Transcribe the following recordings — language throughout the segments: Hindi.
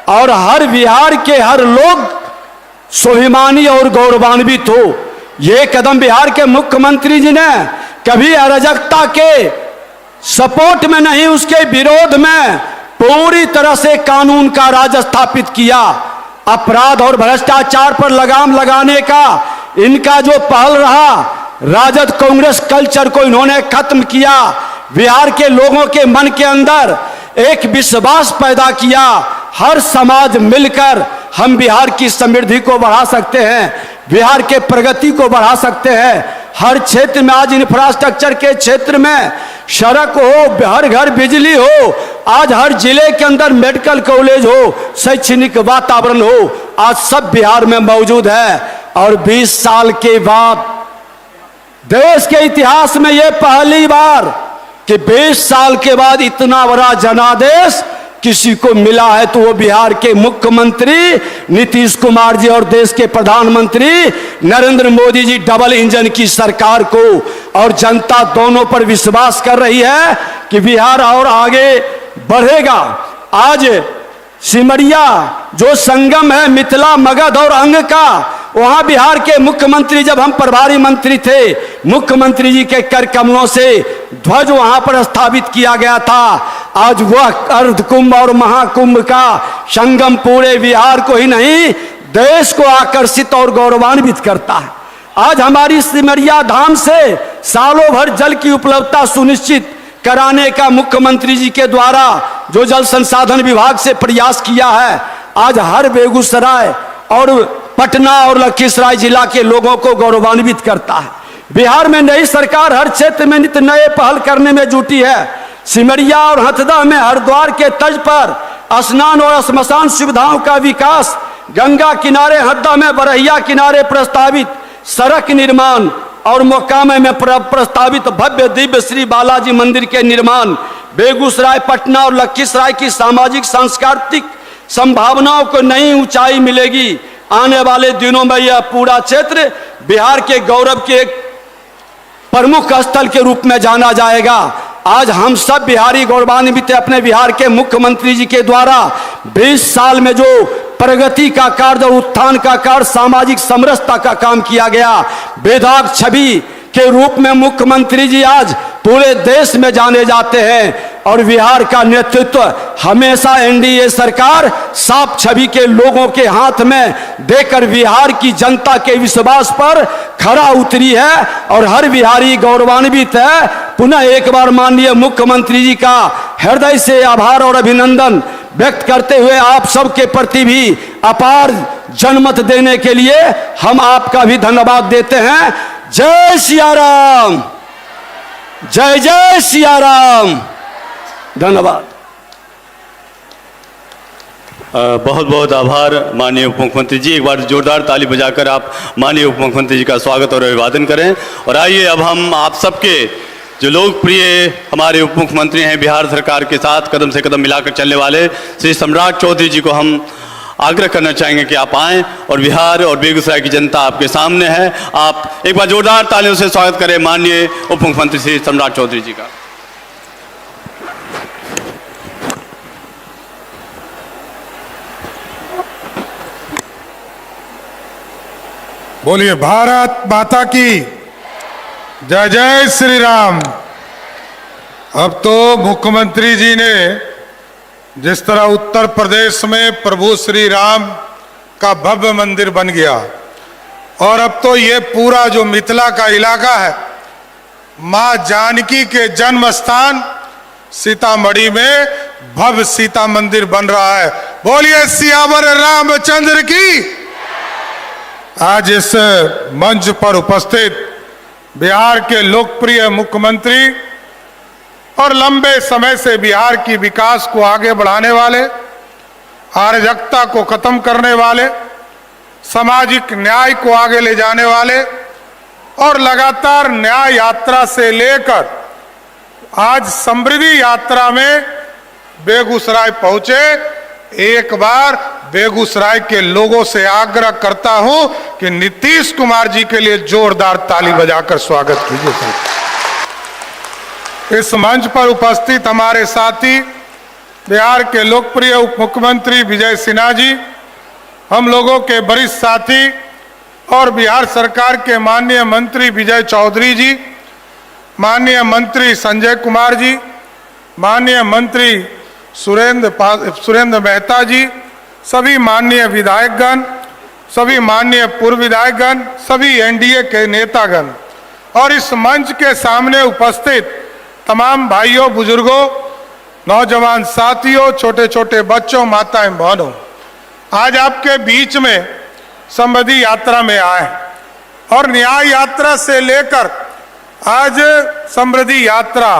और हर बिहार के हर लोग स्वाभिमानी और गौरवान्वित हो। ये कदम बिहार के मुख्यमंत्री जी ने कभी अराजकता के सपोर्ट में नहीं, उसके विरोध में पूरी तरह से कानून का राज स्थापित किया। अपराध और भ्रष्टाचार पर लगाम लगाने का इनका जो पहल रहा, राजद कांग्रेस कल्चर को इन्होंने खत्म किया। बिहार के लोगों के मन के अंदर एक विश्वास पैदा किया, हर समाज मिलकर हम बिहार की समृद्धि को बढ़ा सकते हैं, बिहार के प्रगति को बढ़ा सकते हैं। हर क्षेत्र में आज इंफ्रास्ट्रक्चर के क्षेत्र में सड़क हो, हर घर बिजली हो, आज हर जिले के अंदर मेडिकल कॉलेज हो, शैक्षणिक वातावरण हो, आज सब बिहार में मौजूद है। और 20 साल के बाद देश के इतिहास में यह पहली बार कि 20 साल के बाद इतना बड़ा जनादेश किसी को मिला है, तो वो बिहार के मुख्यमंत्री नीतीश कुमार जी और देश के प्रधानमंत्री नरेंद्र मोदी जी डबल इंजन की सरकार को, और जनता दोनों पर विश्वास कर रही है कि बिहार और आगे बढ़ेगा। आज सिमरिया जो संगम है मिथिला, मगध और अंग का, वहां बिहार के मुख्यमंत्री जब हम प्रभारी मंत्री थे, मुख्यमंत्री जी के कर कमलों से ध्वज वहां पर स्थापित किया गया था। आज वह अर्ध कुंभ और महाकुंभ का संगम पूरे बिहार को ही नहीं देश को आकर्षित और गौरवान्वित करता है। आज हमारी सिमरिया धाम से सालों भर जल की उपलब्धता सुनिश्चित कराने का मुख्यमंत्री जी के द्वारा जो जल संसाधन विभाग से प्रयास किया है, आज हर बेगूसराय और पटना और लखीसराय जिला के लोगों को गौरवान्वित करता है। बिहार में नई सरकार हर क्षेत्र में नित्य नए पहल करने में जुटी है। सिमरिया और हथदा में हरिद्वार के तर्ज पर स्नान और श्मशान सुविधाओं का विकास, गंगा किनारे हथदा में बरहिया किनारे प्रस्तावित सड़क निर्माण और मोकामे में प्रस्तावित भव्य दिव्य श्री बालाजी मंदिर के निर्माण, बेगूसराय, पटना और लखीसराय की सामाजिक सांस्कृतिक संभावनाओं को नई ऊंचाई मिलेगी। आने वाले दिनों में यह पूरा क्षेत्र बिहार के गौरव के एक प्रमुख स्थल के रूप में जाना जाएगा। आज हम सब बिहारी गौरवान्वित अपने बिहार के मुख्यमंत्री जी के द्वारा 20 साल में जो प्रगति का कार्य और उत्थान का कार्य, सामाजिक समरसता का काम किया गया, बेदाग छवि के रूप में मुख्यमंत्री जी आज पूरे देश में जाने जाते हैं। और बिहार का नेतृत्व हमेशा एनडीए सरकार साफ छवि के लोगों के हाथ में देकर बिहार की जनता के विश्वास पर खरा उतरी है और हर बिहारी गौरवान्वित है। पुनः एक बार माननीय मुख्यमंत्री जी का हृदय से आभार और अभिनंदन व्यक्त करते हुए आप सबके प्रति भी अपार जनमत देने के लिए हम आपका भी धन्यवाद देते हैं। जय सिया राम, जय जय सिया राम, धन्यवाद। बहुत बहुत आभार माननीय उप मुख्यमंत्री जी। एक बार जोरदार ताली बजाकर आप माननीय उप मुख्यमंत्री जी का स्वागत और अभिवादन करें। और आइए अब हम आप सबके जो लोकप्रिय हमारे उप मुख्यमंत्री हैं, बिहार सरकार के साथ कदम से कदम मिलाकर चलने वाले श्री सम्राट चौधरी जी को हम आग्रह करना चाहेंगे कि आप आएँ और बिहार और बेगूसराय की जनता आपके सामने है। आप एक बार जोरदार तालियों से स्वागत करें माननीय उप मुख्यमंत्री श्री सम्राट चौधरी जी का। बोलिए भारत माता की जय, जय श्री राम। अब तो मुख्यमंत्री जी ने जिस तरह उत्तर प्रदेश में प्रभु श्री राम का भव्य मंदिर बन गया और अब तो ये पूरा जो मिथिला का इलाका है, मां जानकी के जन्म स्थान सीतामढ़ी में भव्य सीता मंदिर बन रहा है। बोलिए सियावर रामचंद्र की। आज इस मंच पर उपस्थित बिहार के लोकप्रिय मुख्यमंत्री और लंबे समय से बिहार की विकास को आगे बढ़ाने वाले, अराजकता को खत्म करने वाले, सामाजिक न्याय को आगे ले जाने वाले और लगातार न्याय यात्रा से लेकर आज समृद्धि यात्रा में बेगूसराय पहुंचे। एक बार बेगूसराय के लोगों से आग्रह करता हूं कि नीतीश कुमार जी के लिए जोरदार ताली बजाकर स्वागत कीजिए। इस मंच पर उपस्थित हमारे साथी बिहार के लोकप्रिय उप मुख्यमंत्री विजय सिन्हा जी, हम लोगों के वरिष्ठ साथी और बिहार सरकार के माननीय मंत्री विजय चौधरी जी, माननीय मंत्री संजय कुमार जी, माननीय मंत्री सुरेंद्र मेहता जी, सभी माननीय विधायकगण, सभी माननीय पूर्व विधायकगण, सभी एनडीए के नेतागण और इस मंच के सामने उपस्थित तमाम भाइयों, बुजुर्गों, नौजवान साथियों, छोटे छोटे बच्चों, माताएं, बहनों, आज आपके बीच में समृद्धि यात्रा में आए और न्याय यात्रा से लेकर आज समृद्धि यात्रा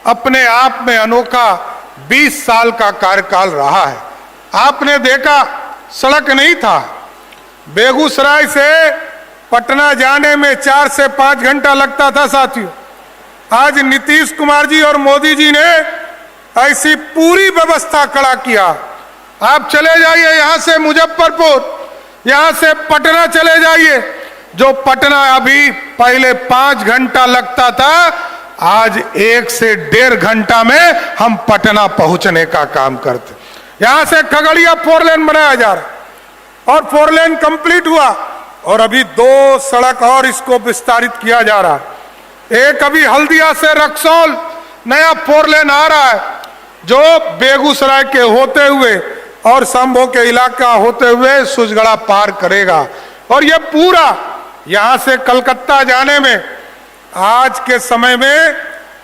अपने आप में अनोखा 20 साल का कार्यकाल रहा है। आपने देखा सड़क नहीं था, बेगूसराय से पटना जाने में 4 से 5 घंटा लगता था साथियों। आज नीतीश कुमार जी और मोदी जी ने ऐसी पूरी व्यवस्था खड़ा किया। आप चले जाइए यहां से मुजफ्फरपुर, यहां से पटना चले जाइए, जो पटना अभी पहले 5 घंटा लगता था, आज 1 से 1.5 घंटा में हम पटना पहुंचने का काम करते। यहां से खगड़िया 4 लेन बनाया जा रहा और 4 लेन कंप्लीट हुआ और अभी 2 सड़क और इसको विस्तारित किया जा रहा है। एक अभी हल्दिया से रक्सौल नया 4 लेन आ रहा है, जो बेगूसराय के होते हुए और संभो के इलाका होते हुए सुजगड़ा पार करेगा। और यह पूरा यहां से कलकत्ता जाने में आज के समय में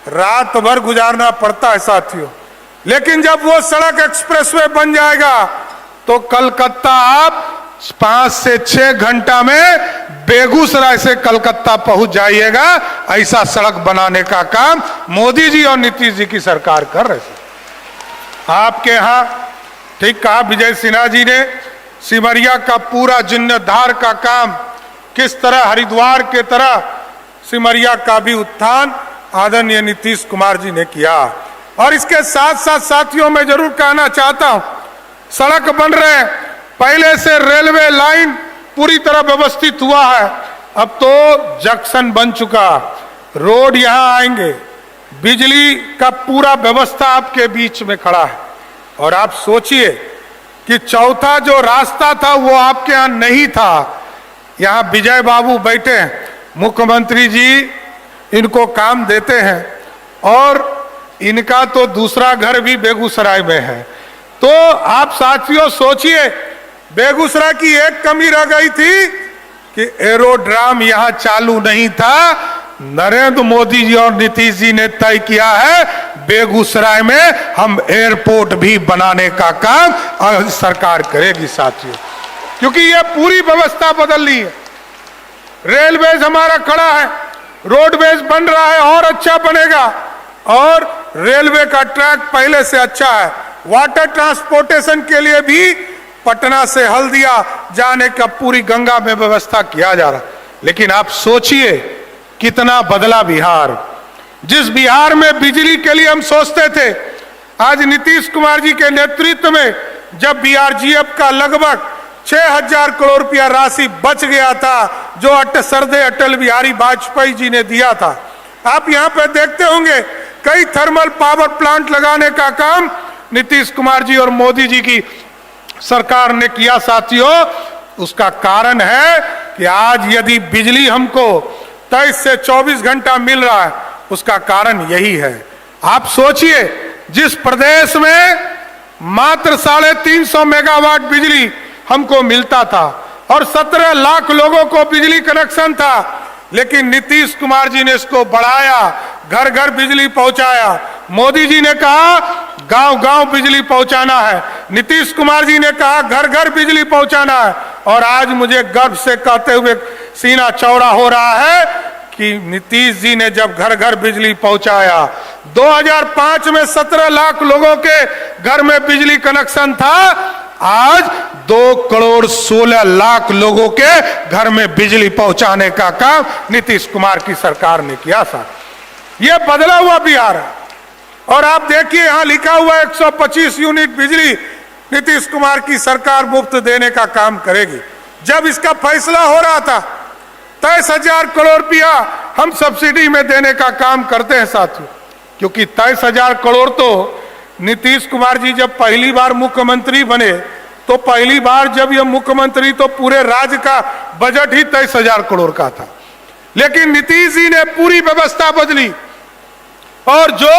रात भर गुजारना पड़ता है साथियों, लेकिन जब वो सड़क एक्सप्रेसवे बन जाएगा तो कलकत्ता आप 5 से 6 घंटा में बेगूसराय से कलकत्ता पहुंच जाइएगा। ऐसा सड़क बनाने का काम मोदी जी और नीतीश जी की सरकार कर रहे हैं। आपके यहां ठीक कहा विजय सिन्हा जी ने, सिमरिया का पूरा जीर्णोद्धार का काम किस तरह हरिद्वार के तरह सिमरिया का भी उत्थान आदरणीय नीतीश कुमार जी ने किया। और इसके साथ साथ साथियों मैं जरूर कहना चाहता हूं, सड़क बन रहे हैं, पहले से रेलवे लाइन पूरी तरह व्यवस्थित हुआ है, अब तो जंक्शन बन चुका, रोड यहां आएंगे, बिजली का पूरा व्यवस्था आपके बीच में खड़ा है। और आप सोचिए कि चौथा जो रास्ता था वो आपके यहां नहीं था। यहां विजय बाबू बैठे हैं, मुख्यमंत्री जी इनको काम देते हैं और इनका तो दूसरा घर भी बेगूसराय में है। तो आप साथियों सोचिए, बेगूसराय की एक कमी रह गई थी कि एरोड्राम यहां चालू नहीं था। नरेंद्र मोदी जी और नीतीश जी ने तय किया है बेगूसराय में हम एयरपोर्ट भी बनाने का काम सरकार करेगी साथियों, क्योंकि ये पूरी व्यवस्था बदल ली है। रेलवेज हमारा खड़ा है, रोडवेज बन रहा है और अच्छा बनेगा, और रेलवे का ट्रैक पहले से अच्छा है। वाटर ट्रांसपोर्टेशन के लिए भी पटना से हल्दिया जाने का पूरी गंगा में व्यवस्था किया जा रहा। लेकिन आप सोचिए कितना बदला बिहार। जिस बिहार में बिजली के लिए हम सोचते थे, आज नीतीश कुमार जी के नेतृत्व में जब बीआरजीएफ का लगभग 6000 करोड़ रुपया राशि बच गया था, जो सरदे अटल बिहारी वाजपेयी जी ने दिया था। आप यहां पर देखते होंगे कई थर्मल पावर प्लांट लगाने का काम नीतीश कुमार जी और मोदी जी की सरकार ने किया साथियों। उसका कारण है कि आज यदि बिजली हमको 23 से 24 घंटा मिल रहा है, उसका कारण यही है। आप सोचिए, जिस प्रदेश में मात्र 350 मेगावाट बिजली हमको मिलता था और 17 लाख लोगों को बिजली कनेक्शन था, लेकिन नीतीश कुमार जी ने इसको बढ़ाया, घर घर बिजली पहुंचाया। मोदी जी ने कहा गांव गांव बिजली पहुंचाना है, नीतीश कुमार जी ने कहा घर घर बिजली पहुंचाना है। और आज मुझे गर्व से कहते हुए सीना चौड़ा हो रहा है कि नीतीश जी ने जब घर घर बिजली पहुंचाया, 2005 में 17 लाख लोगों के घर में बिजली कनेक्शन था, आज 2,16,00,000 लोगों के घर में बिजली पहुंचाने का काम नीतीश कुमार की सरकार ने किया था। यह बदला हुआ बिहार है। और आप देखिए यहां लिखा हुआ 125 यूनिट बिजली नीतीश कुमार की सरकार मुफ्त देने का काम करेगी। जब इसका फैसला हो रहा था, 23,000 करोड़ रुपया हम सब्सिडी में देने का काम करते हैं साथियों, क्योंकि 23,000 करोड़ तो नीतीश कुमार जी जब पहली बार मुख्यमंत्री बने तो पहली बार जब ये मुख्यमंत्री तो पूरे राज्य का बजट ही 23,000 करोड़ का था, लेकिन नीतीश जी ने पूरी व्यवस्था बदली और जो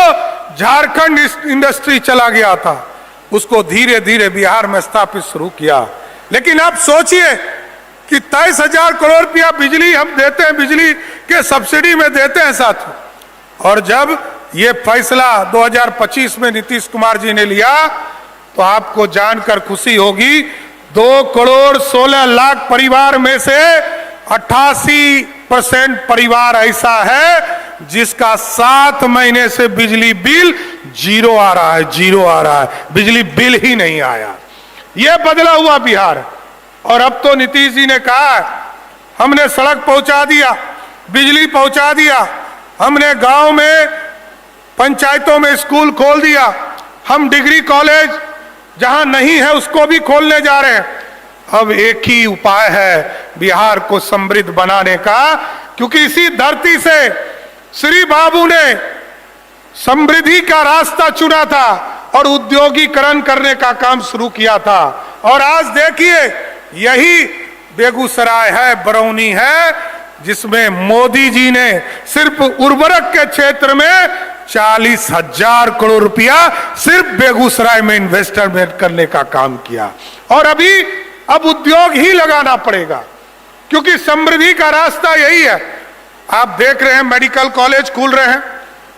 झारखंड इंडस्ट्री चला गया था उसको धीरे धीरे बिहार में स्थापित शुरू किया। लेकिन आप सोचिए कि 23,000 करोड़ रुपया बिजली हम देते हैं, बिजली के सब्सिडी में देते हैं साथियों, और जब ये फैसला 2025 में नीतीश कुमार जी ने लिया तो आपको जानकर खुशी होगी 2,16,00,000 परिवार में से 88% परिवार ऐसा है जिसका 7 महीने से बिजली बिल जीरो आ रहा है, जीरो आ रहा है, बिजली बिल ही नहीं आया। यह बदला हुआ बिहार। और अब तो नीतीश जी ने कहा हमने सड़क पहुंचा दिया, बिजली पहुंचा दिया, हमने गांव में पंचायतों में स्कूल खोल दिया, हम डिग्री कॉलेज जहां नहीं है उसको भी खोलने जा रहे हैं। अब एक ही उपाय है बिहार को समृद्ध बनाने का, क्योंकि इसी धरती से श्री बाबू ने समृद्धि का रास्ता चुना था और उद्योगीकरण करने का काम शुरू किया था। और आज देखिए यही बेगूसराय है, बरौनी है, जिसमें मोदी जी ने सिर्फ उर्वरक के क्षेत्र में 40,000 करोड़ रुपया सिर्फ बेगूसराय में इन्वेस्टमेंट करने का काम किया। और अब उद्योग ही लगाना पड़ेगा, क्योंकि समृद्धि का रास्ता यही है। आप देख रहे हैं मेडिकल कॉलेज खुल रहे हैं,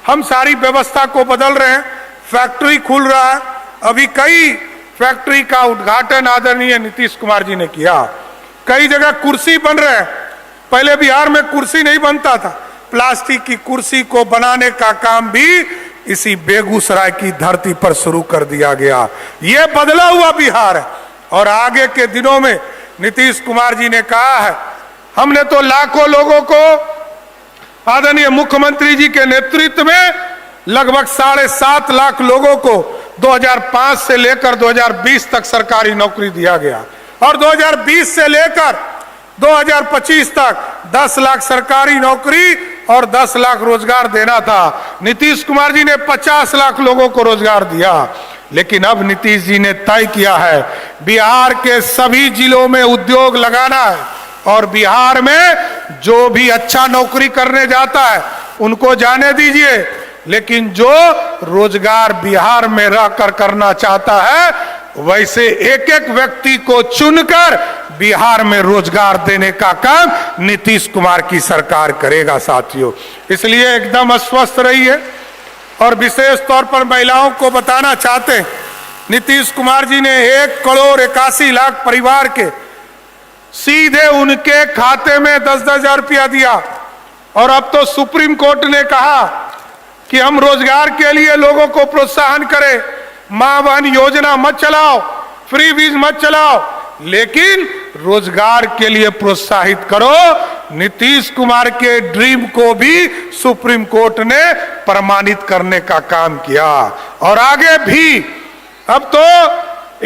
हम सारी व्यवस्था को बदल रहे हैं, फैक्ट्री खुल रहा है। अभी कई फैक्ट्री का उद्घाटन आदरणीय नीतीश कुमार जी ने किया। कई जगह कुर्सी बन रहे हैं, पहले बिहार में कुर्सी नहीं बनता था, प्लास्टिक की कुर्सी को बनाने का काम भी इसी बेगूसराय की धरती पर शुरू कर दिया गया। यह बदला हुआ बिहार है। और आगे के दिनों में नीतीश कुमार जी ने कहा है, हमने तो लाखों लोगों को आदरणीय मुख्यमंत्री जी के नेतृत्व में लगभग 7.5 लाख लोगों को 2005 से लेकर 2020 तक सरकारी नौकरी दिया गया, और 2020 से लेकर 2025 तक 10 लाख सरकारी नौकरी और 10 लाख रोजगार देना था। नीतीश कुमार जी ने 50 लाख लोगों को रोजगार दिया। लेकिन अब नीतीश जी ने तय किया है बिहार के सभी जिलों में उद्योग लगाना है, और बिहार में जो भी अच्छा नौकरी करने जाता है उनको जाने दीजिए, लेकिन जो रोजगार बिहार में रहकर करना चाहता है वैसे एक एक व्यक्ति को चुनकर बिहार में रोजगार देने का काम नीतीश कुमार की सरकार करेगा साथियों। इसलिए एकदम अस्वस्थ रहिए। और विशेष तौर पर महिलाओं को बताना चाहते हैं, नीतीश कुमार जी ने 1,81,00,000 परिवार के सीधे उनके खाते में 10-10 हजार रुपया दिया। और अब तो सुप्रीम कोर्ट ने कहा कि हम रोजगार के लिए लोगों को प्रोत्साहन करें, मां बहन योजना मत चलाओ, फ्री बीज मत चलाओ, लेकिन रोजगार के लिए प्रोत्साहित करो। नीतीश कुमार के ड्रीम को भी सुप्रीम कोर्ट ने प्रमाणित करने का काम किया। और आगे भी अब तो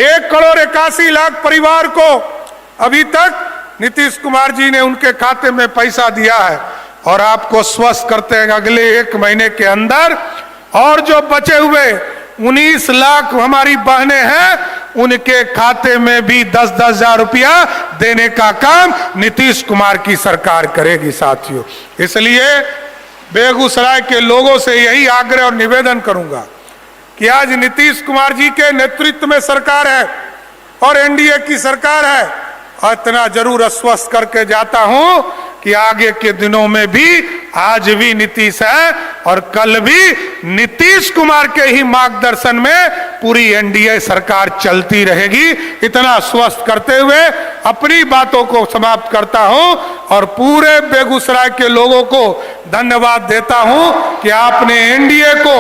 1,81,00,000 परिवार को अभी तक नीतीश कुमार जी ने उनके खाते में पैसा दिया है। और आपको स्वस्थ करते हैं अगले 1 महीने के अंदर और जो बचे हुए 19 लाख हमारी बहनें हैं उनके खाते में भी 10-10 हजार रुपया देने का काम नीतीश कुमार की सरकार करेगी साथियों। इसलिए बेगूसराय के लोगों से यही आग्रह और निवेदन करूंगा कि आज नीतीश कुमार जी के नेतृत्व में सरकार है और एनडीए की सरकार है। इतना जरूर आश्वस्त करके जाता हूं कि आगे के दिनों में भी आज भी नीतीश है और कल भी नीतीश कुमार के ही मार्गदर्शन में पूरी एनडीए सरकार चलती रहेगी। इतना स्वस्थ करते हुए अपनी बातों को समाप्त करता हूं और पूरे बेगूसराय के लोगों को धन्यवाद देता हूं कि आपने एनडीए को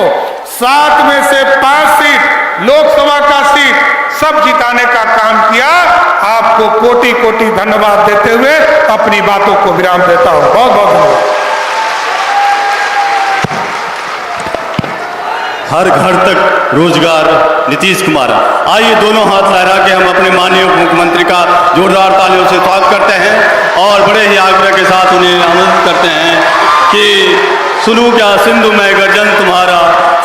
7 में से 5 सीट लोकसभा का सीट सब जिताने का काम किया। आपको कोटि कोटि धन्यवाद देते हुए अपनी बातों को विराम देता हूं। बहुत बहुत धन्यवाद। हर घर तक रोजगार नीतीश कुमार। आइए दोनों हाथ लहरा के हम अपने माननीय मुख्यमंत्री का जोरदार तालियों से स्वागत करते हैं और बड़े ही आग्रह के साथ उन्हें आमंत्रित करते हैं कि सुनूं क्या सिंधु में गर्जन तुम्हारा,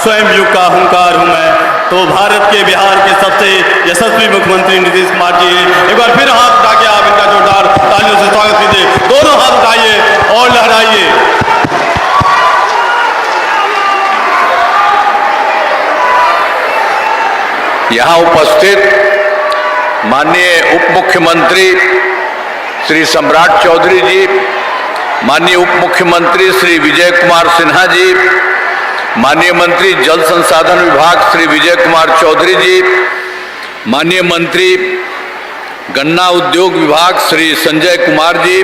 स्वयं युग का हुंकार हूं मैं, तो भारत के बिहार के सबसे यशस्वी मुख्यमंत्री नीतीश कुमार जी हैं। एक बार फिर हाथ उठा के आप इनका जोरदार तालियों से स्वागत कीजिए। दोनों हाथ उठाइए और लहराइए। यहाँ उपस्थित माननीय उप मुख्यमंत्री श्री सम्राट चौधरी जी, माननीय उप मुख्यमंत्री श्री विजय कुमार सिन्हा जी, माननीय मंत्री जल संसाधन विभाग श्री विजय कुमार चौधरी जी, माननीय मंत्री गन्ना उद्योग विभाग श्री संजय कुमार जी,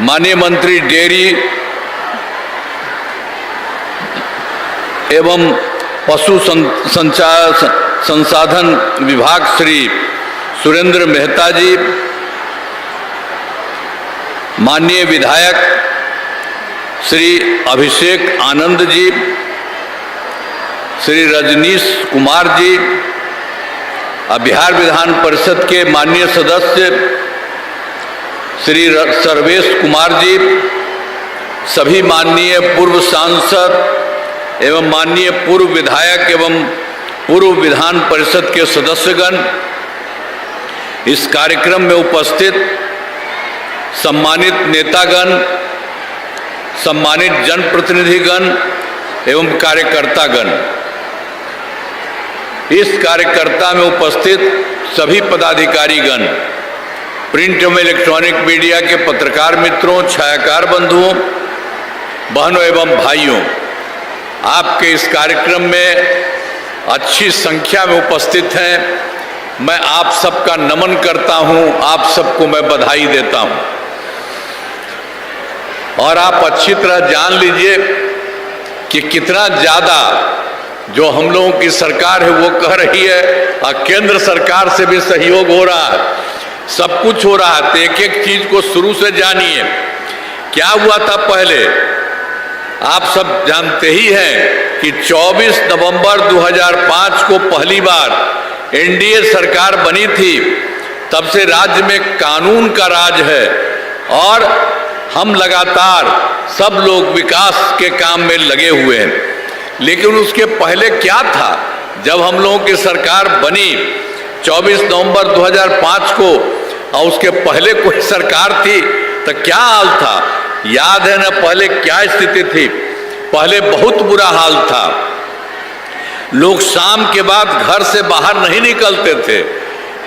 माननीय मंत्री डेयरी एवं पशु संसाधन विभाग श्री सुरेंद्र मेहता जी, माननीय विधायक श्री अभिषेक आनंद जी, श्री रजनीश कुमार जी, बिहार विधान परिषद के माननीय सदस्य श्री सर्वेश कुमार जी, सभी माननीय पूर्व सांसद एवं माननीय पूर्व विधायक एवं पूर्व विधान परिषद के सदस्यगण, इस कार्यक्रम में उपस्थित सम्मानित नेतागण, सम्मानित जनप्रतिनिधिगण एवं कार्यकर्तागण, इस कार्यकर्ता में उपस्थित सभी पदाधिकारीगण, प्रिंट एवं इलेक्ट्रॉनिक मीडिया के पत्रकार मित्रों, छायाकार बंधुओं, बहनों एवं भाइयों, आपके इस कार्यक्रम में अच्छी संख्या में उपस्थित हैं। मैं आप सबका नमन करता हूं, आप सबको मैं बधाई देता हूं। और आप अच्छी तरह जान लीजिए कि कितना ज़्यादा जो हम लोगों की सरकार है वो कह रही है, और केंद्र सरकार से भी सहयोग हो रहा है, सब कुछ हो रहा है। तो एक एक चीज को शुरू से जानिए। क्या हुआ था पहले, आप सब जानते ही हैं कि 24 नवंबर 2005 को पहली बार एनडीए सरकार बनी थी। तब से राज्य में कानून का राज है और हम लगातार सब लोग विकास के काम में लगे हुए हैं। लेकिन उसके पहले क्या था, जब हम लोगों की सरकार बनी 24 नवंबर 2005 को, और उसके पहले कोई सरकार थी तो क्या हाल था, याद है ना पहले क्या स्थिति थी? पहले बहुत बुरा हाल था। लोग शाम के बाद घर से बाहर नहीं निकलते थे।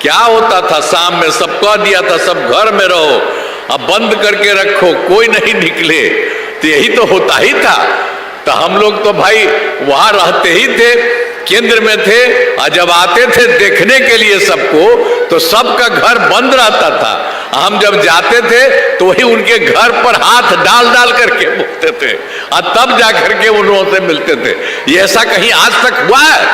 क्या होता था, शाम में सब कह दिया था सब घर में रहो, अब बंद करके रखो, कोई नहीं निकले। तो यही तो होता ही था। तो हम लोग तो भाई वहां रहते ही थे, केंद्र में थे, और जब आते थे देखने के लिए सबको, तो सबका घर बंद रहता था। हम जब जाते थे तो वही उनके घर पर हाथ डाल डाल करके बोलते थे, और तब जा करके उन्होंने से मिलते थे। ये ऐसा कहीं आज तक हुआ है?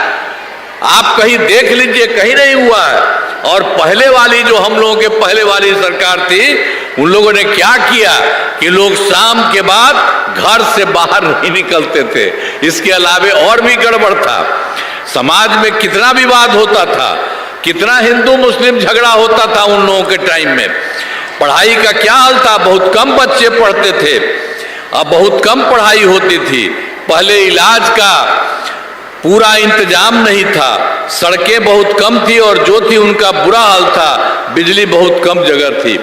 आप कहीं देख लीजिए, कहीं नहीं हुआ है। और पहले वाली जो हम लोगों के पहले वाली सरकार थी, उन लोगों ने क्या किया कि लोग शाम के बाद घर से बाहर नहीं निकलते थे। इसके अलावे और भी गड़बड़ था। समाज में कितना विवाद होता था, कितना हिंदू मुस्लिम झगड़ा होता था उन लोगों के टाइम में। पढ़ाई का क्या हाल था, बहुत कम बच्चे पढ़ते थे, अब बहुत कम पढ़ाई होती थी। पहले इलाज का पूरा इंतजाम नहीं था, सड़कें बहुत कम थी, और जो थी उनका बुरा हाल था, बिजली बहुत कम जगह थी।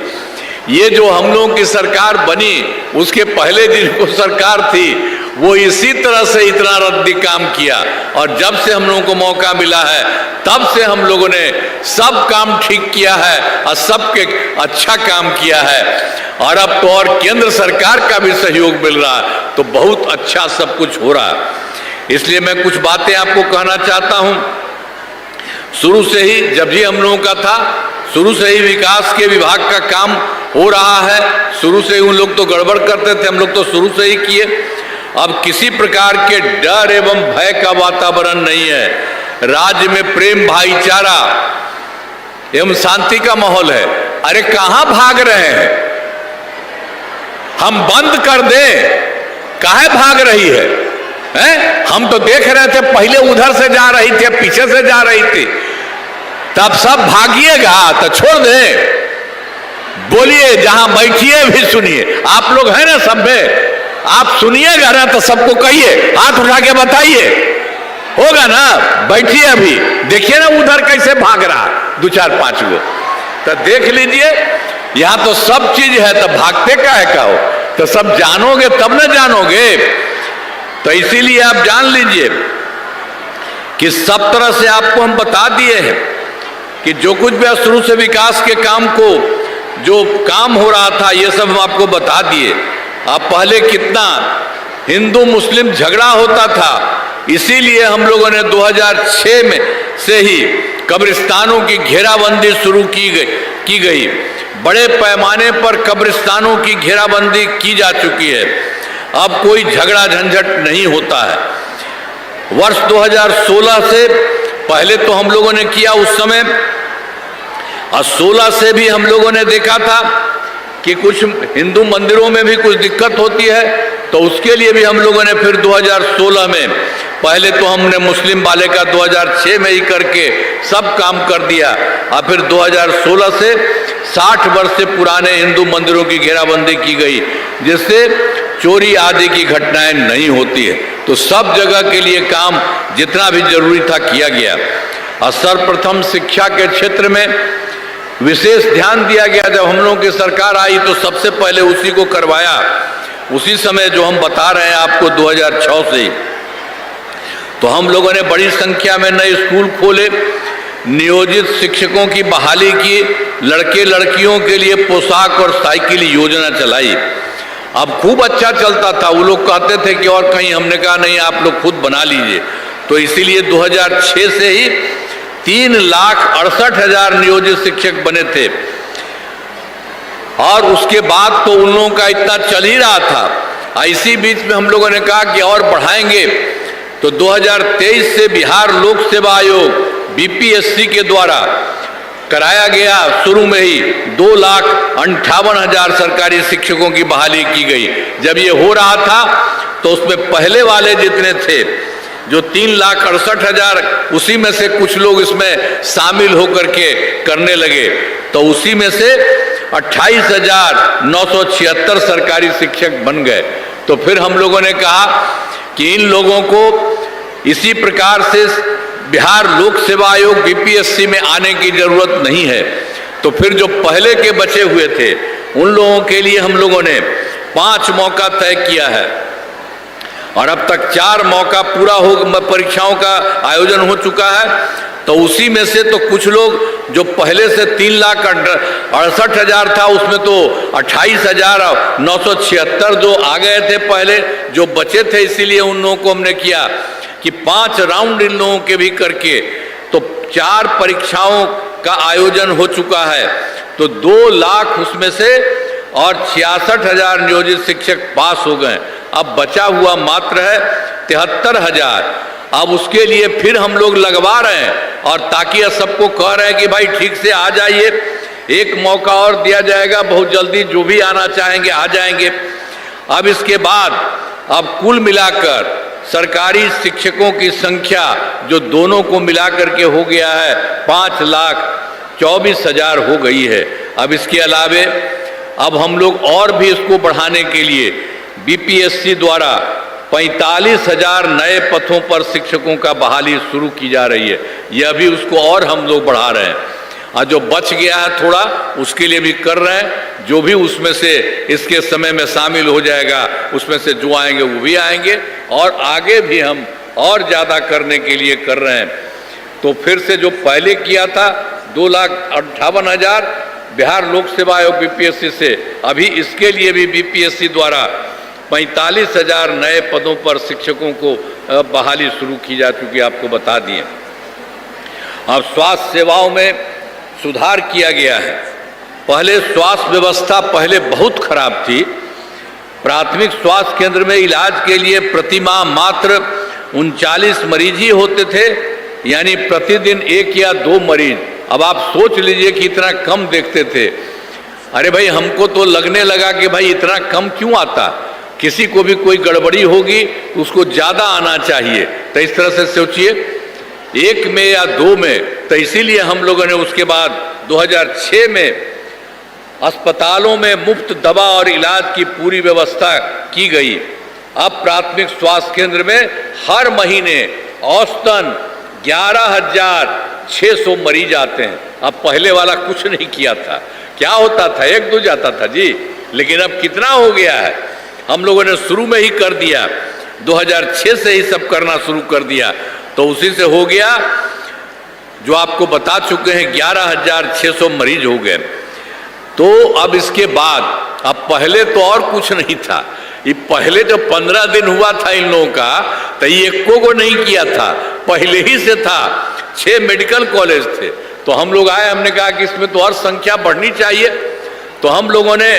ये जो हम लोगों की सरकार बनी, उसके पहले दिन को सरकार थी, वो इसी तरह से इतना रद्दी काम किया। और जब से हम लोगों को मौका मिला है, तब से हम लोगों ने सब काम ठीक किया है और सबके अच्छा काम किया है। और अब तो और केंद्र सरकार का भी सहयोग मिल रहा है, तो बहुत अच्छा सब कुछ हो रहा है। इसलिए मैं कुछ बातें आपको कहना चाहता हूं। शुरू से ही जब ये हम लोगों का था, शुरू से ही विकास के विभाग का काम हो रहा है। शुरू से ही उन लोग तो गड़बड़ करते थे, हम लोग तो शुरू से ही किए। अब किसी प्रकार के डर एवं भय का वातावरण नहीं है। राज्य में प्रेम, भाईचारा एवं शांति का माहौल है। अरे कहां भाग रहे हैं? हम बंद कर दें, काहे भाग रही है? हम तो देख रहे थे, पहले उधर से जा रही थी, पीछे से जा रही थी। तब सब भागिएगा तो छोड़ दे, बोलिए, जहां बैठिए भी सुनिए। आप लोग हैं ना सब में, आप सुनिएगा ना तो सबको कहिए, हाथ उठा के बताइए। होगा ना? बैठिए अभी, देखिए ना उधर कैसे भाग रहा 2-4-5 गो, तो देख लीजिए। यहां तो सब चीज है, तो भागते का है कहो? तो सब जानोगे तब ना जानोगे। तो इसीलिए आप जान लीजिए कि सब तरह से आपको हम बता दिए हैं कि जो कुछ भी शुरू से विकास के काम को जो काम हो रहा था, ये सब हम आपको बता दिए। अब पहले कितना हिंदू मुस्लिम झगड़ा होता था, इसीलिए हम लोगों ने 2006 में से ही कब्रिस्तानों की घेराबंदी शुरू की गई। बड़े पैमाने पर कब्रिस्तानों की घेराबंदी की जा चुकी है। अब कोई झगड़ा झंझट नहीं होता है। वर्ष 2016 से पहले तो हम लोगों ने किया उस समय, और 16 से भी हम लोगों ने देखा था कि कुछ हिंदू मंदिरों में भी कुछ दिक्कत होती है, तो उसके लिए भी हम लोगों ने फिर 2016 में, पहले तो हमने मुस्लिम वाले का 2006 में ही करके सब काम कर दिया, और फिर 2016 से 60 वर्ष से पुराने हिंदू मंदिरों की घेराबंदी की गई, जिससे चोरी आदि की घटनाएं नहीं होती है। तो सब जगह के लिए काम जितना भी जरूरी था किया गया। और सर्वप्रथम शिक्षा के क्षेत्र में विशेष ध्यान दिया गया। जब हम लोगों की सरकार आई तो सबसे पहले उसी को करवाया। उसी समय जो हम बता रहे हैं आपको 2006 से, तो हम लोगों ने बड़ी संख्या में नए स्कूल खोले, नियोजित शिक्षकों की बहाली की, लड़के लड़कियों के लिए पोशाक और साइकिल योजना चलाई। अब खूब अच्छा चलता था। वो लोग कहते थे कि और कहीं, हमने कहा नहीं, आप लोग खुद बना लीजिए। तो इसीलिए 2006 से ही 3,68,000 नियोजित शिक्षक बने थे। और उसके बाद तो उन लोगों का इतना चल ही रहा था। इसी बीच में हम लोगों ने कहा कि और बढ़ाएंगे, तो 2023 से बिहार लोक सेवा आयोग बीपीएससी के द्वारा कराया गया, शुरू में ही 2,58,000 सरकारी शिक्षकों की बहाली की गई। जब ये हो रहा था तो उसमें पहले वाले जितने थे, जो 3,68,000, उसी में से कुछ लोग इसमें शामिल होकर के करने लगे, तो उसी में से 28,976 सरकारी शिक्षक बन गए। तो फिर हम लोगों ने कहा कि इन लोगों को इसी प्रकार से बिहार लोक सेवा आयोग बीपीएससी में आने की जरूरत नहीं है। तो फिर जो पहले के बचे हुए थे उन लोगों के लिए हम लोगों ने 5 मौका तय किया है, और अब तक 4 मौका पूरा हो, परीक्षाओं का आयोजन हो चुका है। तो उसी में से तो कुछ लोग जो पहले से 3,68,000 था, उसमें तो 28,976 जो आ गए थे पहले, जो बचे थे, इसीलिए उन लोगों को हमने किया कि 5 राउंड इन लोगों के भी करके, तो 4 परीक्षाओं का आयोजन हो चुका है। तो 2 लाख उसमें से और 66,000 नियोजित शिक्षक पास हो गए। अब बचा हुआ मात्र है 73,000। अब उसके लिए फिर हम लोग लगवा रहे हैं, और ताकि सबको कह रहे हैं कि भाई ठीक से आ जाइए, एक मौका और दिया जाएगा बहुत जल्दी, जो भी आना चाहेंगे आ जाएंगे। अब इसके बाद अब कुल मिलाकर सरकारी शिक्षकों की संख्या जो दोनों को मिलाकर के हो गया है 5,24,000 हो गई है। अब इसके अलावे अब हम लोग और भी इसको बढ़ाने के लिए बीपीएससी द्वारा 45,000 नए पथों पर शिक्षकों का बहाली शुरू की जा रही है। यह भी उसको और हम लोग बढ़ा रहे हैं, और जो बच गया है थोड़ा, उसके लिए भी कर रहे हैं। जो भी उसमें से इसके समय में शामिल हो जाएगा, उसमें से जो आएंगे वो भी आएंगे, और आगे भी हम और ज़्यादा करने के लिए कर रहे हैं। तो फिर से जो पहले किया था 2,58,000 बिहार लोक सेवा आयोग बीपीएससी से, अभी इसके लिए भी बीपीएससी द्वारा 45,000 नए पदों पर शिक्षकों को बहाली शुरू की जा चुकी है, आपको बता दिए। अब स्वास्थ्य सेवाओं में सुधार किया गया है। पहले स्वास्थ्य व्यवस्था पहले बहुत खराब थी। प्राथमिक स्वास्थ्य केंद्र में इलाज के लिए प्रति माह मात्र 39 मरीज ही होते थे, यानी प्रतिदिन 1 या 2 मरीज। अब आप सोच लीजिए कि इतना कम देखते थे। अरे भाई, हमको तो लगने लगा कि भाई इतना कम क्यों आता, किसी को भी कोई गड़बड़ी होगी तो उसको ज़्यादा आना चाहिए। तो इस तरह से सोचिए, 1 में या 2 में। तो इसीलिए हम लोगों ने उसके बाद 2006 में अस्पतालों में मुफ्त दवा और इलाज की पूरी व्यवस्था की गई। अब प्राथमिक स्वास्थ्य केंद्र में हर महीने औसतन 11,600 मरीज आते हैं। अब पहले वाला कुछ नहीं किया था, क्या होता था, एक दो जाता था जी, लेकिन अब कितना हो गया है। हम लोगों ने शुरू में ही कर दिया, 2006 से ही सब करना शुरू कर दिया, तो उसी से हो गया। जो आपको बता चुके हैं 11,600 मरीज हो गए। तो अब इसके बाद, अब पहले तो और कुछ नहीं था, ये पहले जो 15 दिन हुआ था इन लोगों का, तो ये एको को नहीं किया था, पहले ही से था। 6 मेडिकल कॉलेज थे, तो हम लोग आए, हमने कहा कि इसमें तो और संख्या बढ़नी चाहिए, तो हम लोगों ने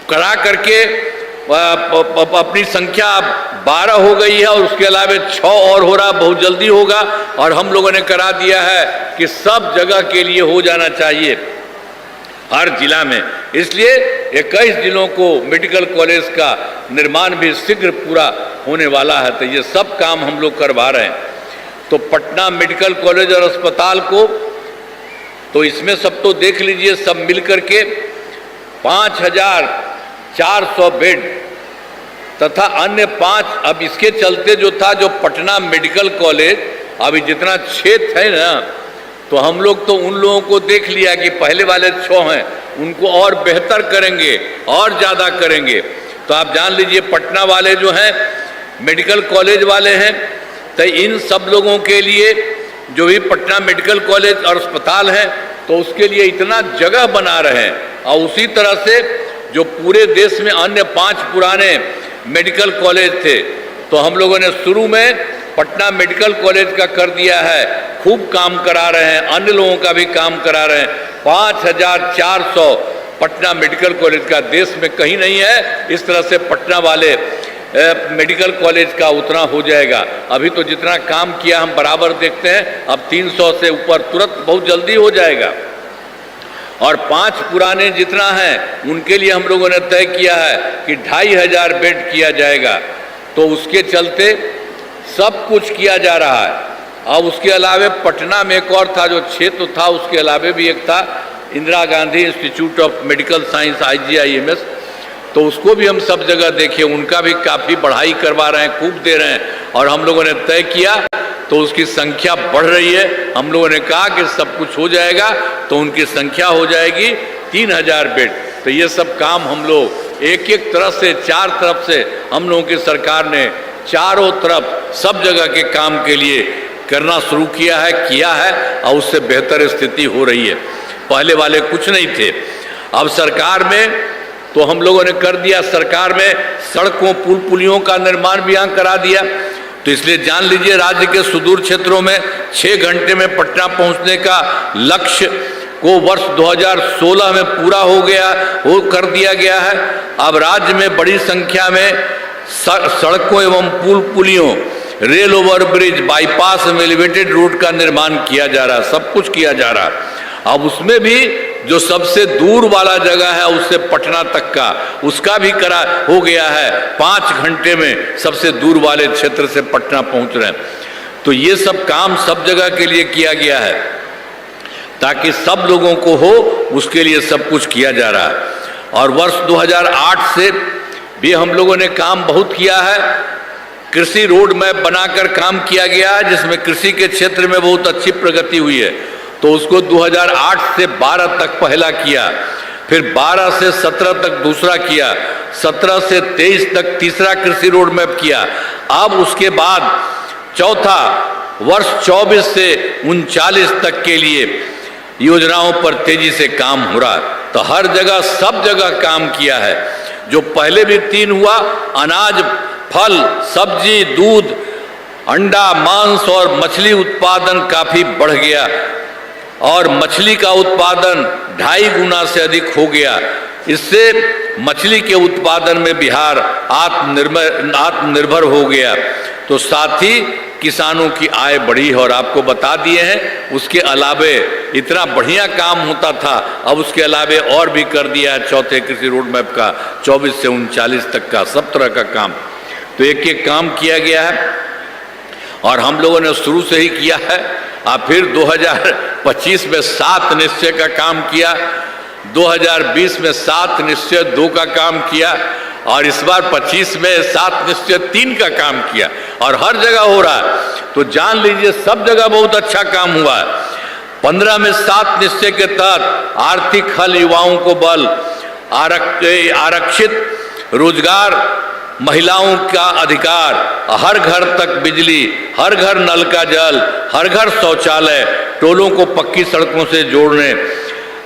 करा करके अपनी संख्या 12 हो गई है, और उसके अलावा 6 और हो रहा, बहुत जल्दी होगा। और हम लोगों ने करा दिया है कि सब जगह के लिए हो जाना चाहिए, हर जिला में। इसलिए 21 जिलों को मेडिकल कॉलेज का निर्माण भी शीघ्र पूरा होने वाला है, तो ये सब काम हम लोग करवा रहे हैं। तो पटना मेडिकल कॉलेज और अस्पताल को, तो इसमें सब तो देख लीजिए, सब मिलकर के 5,400 बेड तथा अन्य 5, अब इसके चलते जो था, जो पटना मेडिकल कॉलेज अभी जितना क्षेत्र है ना, तो हम लोग तो उन लोगों को देख लिया कि पहले वाले 6 हैं, उनको और बेहतर करेंगे और ज़्यादा करेंगे। तो आप जान लीजिए, पटना वाले जो हैं मेडिकल कॉलेज वाले हैं, तो इन सब लोगों के लिए जो भी पटना मेडिकल कॉलेज और अस्पताल है, तो उसके लिए इतना जगह बना रहे हैं। और उसी तरह से जो पूरे देश में अन्य 5 पुराने मेडिकल कॉलेज थे, तो हम लोगों ने शुरू में पटना मेडिकल कॉलेज का कर दिया है, खूब काम करा रहे हैं, अन्य लोगों का भी काम करा रहे हैं। 5,400 पटना मेडिकल कॉलेज का देश में कहीं नहीं है। इस तरह से पटना वाले मेडिकल कॉलेज का उतना हो जाएगा। अभी तो जितना काम किया हम बराबर देखते हैं, अब 300 से ऊपर तुरंत बहुत जल्दी हो जाएगा। और 5 पुराने जितना हैं, उनके लिए हम लोगों ने तय किया है कि 2,500 बेड किया जाएगा। तो उसके चलते सब कुछ किया जा रहा है। अब उसके अलावे पटना में एक और था जो क्षेत्र था, उसके अलावे भी एक था Indira Gandhi institute of medical science IGIMS, तो उसको भी हम सब जगह देखे, उनका भी काफ़ी बढ़ाई करवा रहे हैं, खूब दे रहे हैं। और हम लोगों ने तय किया, तो उसकी संख्या बढ़ रही है। हम लोगों ने कहा कि सब कुछ हो जाएगा तो उनकी संख्या हो जाएगी 3,000 बेड। तो ये सब काम हम लोग एक तरफ से, 4 तरफ से हम लोगों की सरकार ने चारों तरफ सब जगह के काम के लिए करना शुरू किया है, और उससे बेहतर स्थिति हो रही है। पहले वाले कुछ नहीं थे। अब सरकार में तो हम लोगों ने कर दिया, सरकार में सड़कों पुल पुलियों का निर्माण भी यहाँ करा दिया। तो इसलिए जान लीजिए, राज्य के सुदूर क्षेत्रों में 6 घंटे में पटना पहुँचने का लक्ष्य को वर्ष 2016 में पूरा हो कर दिया गया है। अब राज्य में बड़ी संख्या में सड़कों एवं पुल पुलियों, रेल ओवर ब्रिज, बाईपास में एलिवेटेड रोड का निर्माण किया जा रहा है, सब कुछ किया जा रहा है। अब उसमें भी जो सबसे दूर वाला जगह है, उससे पटना तक का, उसका भी हो गया है। 5 घंटे में सबसे दूर वाले क्षेत्र से पटना पहुंच रहे हैं। तो ये सब काम सब जगह के लिए किया गया है, ताकि सब लोगों को हो, उसके लिए सब कुछ किया जा रहा है। और वर्ष 2008 से भी हम लोगों ने काम बहुत किया है। कृषि रोड मैप बनाकर काम किया गया है, जिसमें कृषि के क्षेत्र में बहुत अच्छी प्रगति हुई है। तो उसको 2008 से 12 तक पहला किया, फिर 12 से 17 तक दूसरा किया, 17 से 23 तक तीसरा कृषि रोड मैप किया। अब उसके बाद चौथा वर्ष 24 से 39 तक के लिए योजनाओं पर तेजी से काम हो रहा है। तो हर जगह सब जगह काम किया है। जो पहले भी 3 हुआ, अनाज, फल, सब्जी, दूध, अंडा, मांस और मछली उत्पादन काफी बढ़ गया, और मछली का उत्पादन 2.5 गुना से अधिक हो गया। इससे मछली के उत्पादन में बिहार आत्मनिर्भर हो गया। तो साथ ही किसानों की आय बढ़ी है। और आपको बता दिए हैं, उसके अलावे इतना बढ़िया काम होता था, अब उसके अलावे और भी कर दिया है चौथे कृषि रोड मैप का, 24 से 39 तक का सब तरह का काम। तो एक काम किया गया है, और हम लोगों ने शुरू से ही किया है। फिर 2025 में 7 निश्चय का काम किया, 2020 में 7 निश्चय 2 का काम किया, और इस बार 25 में 7 निश्चय 3 का काम किया और हर जगह हो रहा है। तो जान लीजिए सब जगह बहुत अच्छा काम हुआ है। 15 में 7 निश्चय के तहत आर्थिक हल, युवाओं को बल, आरक्षित रोजगार, महिलाओं का अधिकार, हर घर तक बिजली, हर घर नल का जल, हर घर शौचालय, टोलों को पक्की सड़कों से जोड़ने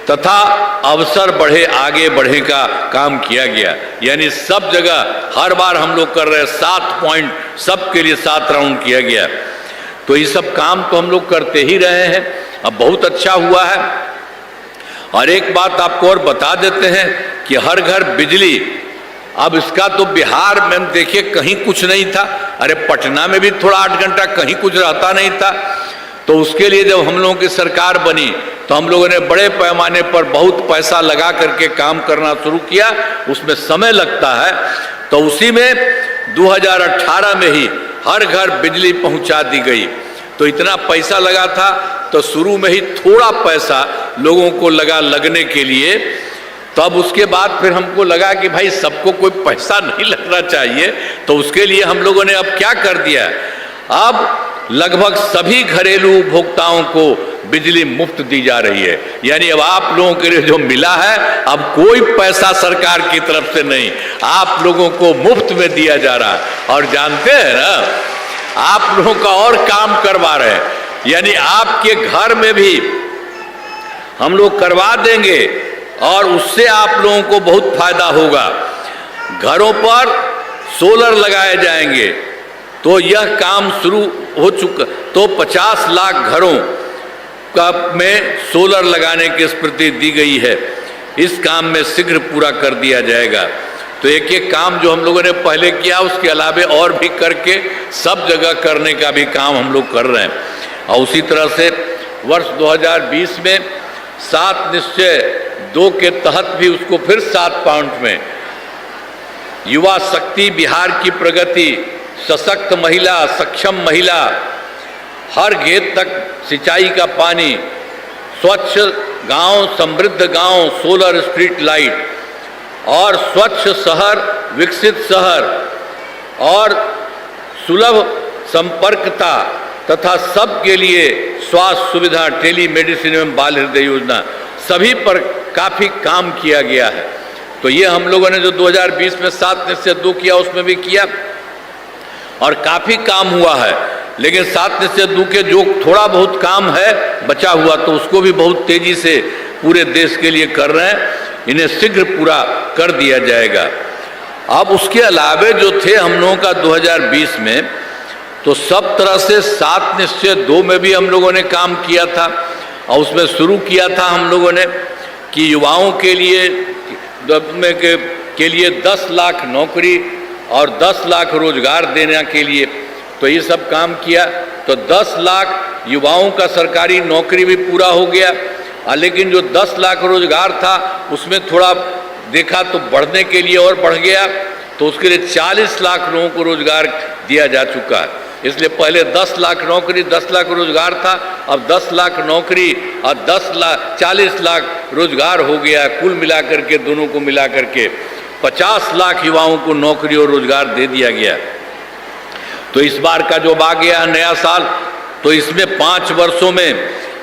तथा अवसर बढ़े आगे बढ़े का काम किया गया। यानी सब जगह हर बार हम लोग कर रहे हैं, 7 पॉइंट सबके लिए 7 राउंड किया गया। तो ये सब काम तो हम लोग करते ही रहे हैं, अब बहुत अच्छा हुआ है। और एक बात आपको और बता देते हैं कि हर घर बिजली, अब इसका तो बिहार में देखिए कहीं कुछ नहीं था, अरे पटना में भी थोड़ा 8 घंटा कहीं कुछ रहता नहीं था। तो उसके लिए जब हम लोगों की सरकार बनी तो हम लोगों ने बड़े पैमाने पर बहुत पैसा लगा करके काम करना शुरू किया। उसमें समय लगता है, तो उसी में 2018 में ही हर घर बिजली पहुंचा दी गई। तो इतना पैसा लगा था, तो शुरू में ही थोड़ा पैसा लोगों को लगा लगने के लिए। तब उसके बाद फिर हमको लगा कि भाई सबको कोई पैसा नहीं लगना चाहिए, तो उसके लिए हम लोगों ने अब क्या कर दिया, अब लगभग सभी घरेलू उपभोक्ताओं को बिजली मुफ्त दी जा रही है। यानी अब आप लोगों के लिए जो मिला है, अब कोई पैसा सरकार की तरफ से नहीं, आप लोगों को मुफ्त में दिया जा रहा है। और जानते हैं ना, आप लोगों का और काम करवा रहे हैं, यानी आपके घर में भी हम लोग करवा देंगे और उससे आप लोगों को बहुत फायदा होगा। घरों पर सोलर लगाए जाएंगे, तो यह काम शुरू हो चुका। तो 50 लाख घरों का में सोलर लगाने की स्वीकृति दी गई है। इस काम में शीघ्र पूरा कर दिया जाएगा। तो एक एक काम जो हम लोगों ने पहले किया, उसके अलावे और भी करके सब जगह करने का भी काम हम लोग कर रहे हैं। और उसी तरह से वर्ष 2020 में 7 निश्चय 2 के तहत भी उसको फिर 7 पॉइंट में युवा शक्ति, बिहार की प्रगति, सशक्त महिला, सक्षम महिला, हर घेत तक सिंचाई का पानी, स्वच्छ गांव, समृद्ध गांव, सोलर स्ट्रीट लाइट और स्वच्छ शहर, विकसित शहर और सुलभ संपर्कता तथा सबके लिए स्वास्थ्य सुविधा, टेलीमेडिसिन एवं बाल हृदय योजना, सभी पर काफी काम किया गया है। तो ये हम लोगों ने जो 2020 में 7 निश्चय 2 किया, उसमें भी किया और काफी काम हुआ है। लेकिन 7 निश्चय 2 के जो थोड़ा बहुत काम है बचा हुआ, तो उसको भी बहुत तेजी से पूरे देश के लिए कर रहे हैं, इन्हें शीघ्र पूरा कर दिया जाएगा। अब उसके अलावे जो थे हम लोगों का 2020 में, तो सब तरह से 7 निश्चय 2 में भी हम लोगों ने काम किया था। और उसमें शुरू किया था हम लोगों ने कि युवाओं के लिए 10 लाख नौकरी और 10 लाख रोजगार देने के लिए, तो ये सब काम किया। तो 10 लाख युवाओं का सरकारी नौकरी भी पूरा हो गया। लेकिन जो 10 लाख रोजगार था, उसमें थोड़ा देखा तो बढ़ने के लिए और बढ़ गया, तो उसके लिए 40 लाख लोगों को रोजगार दिया जा चुका है। इसलिए पहले 10 लाख नौकरी, 10 लाख रोजगार था, अब 10 लाख नौकरी और 40 लाख रोजगार हो गया। कुल मिलाकर के, दोनों को मिलाकर के 50 लाख युवाओं को नौकरी और रोजगार दे दिया गया। तो इस बार का जो आ गया नया साल, तो इसमें 5 वर्षों में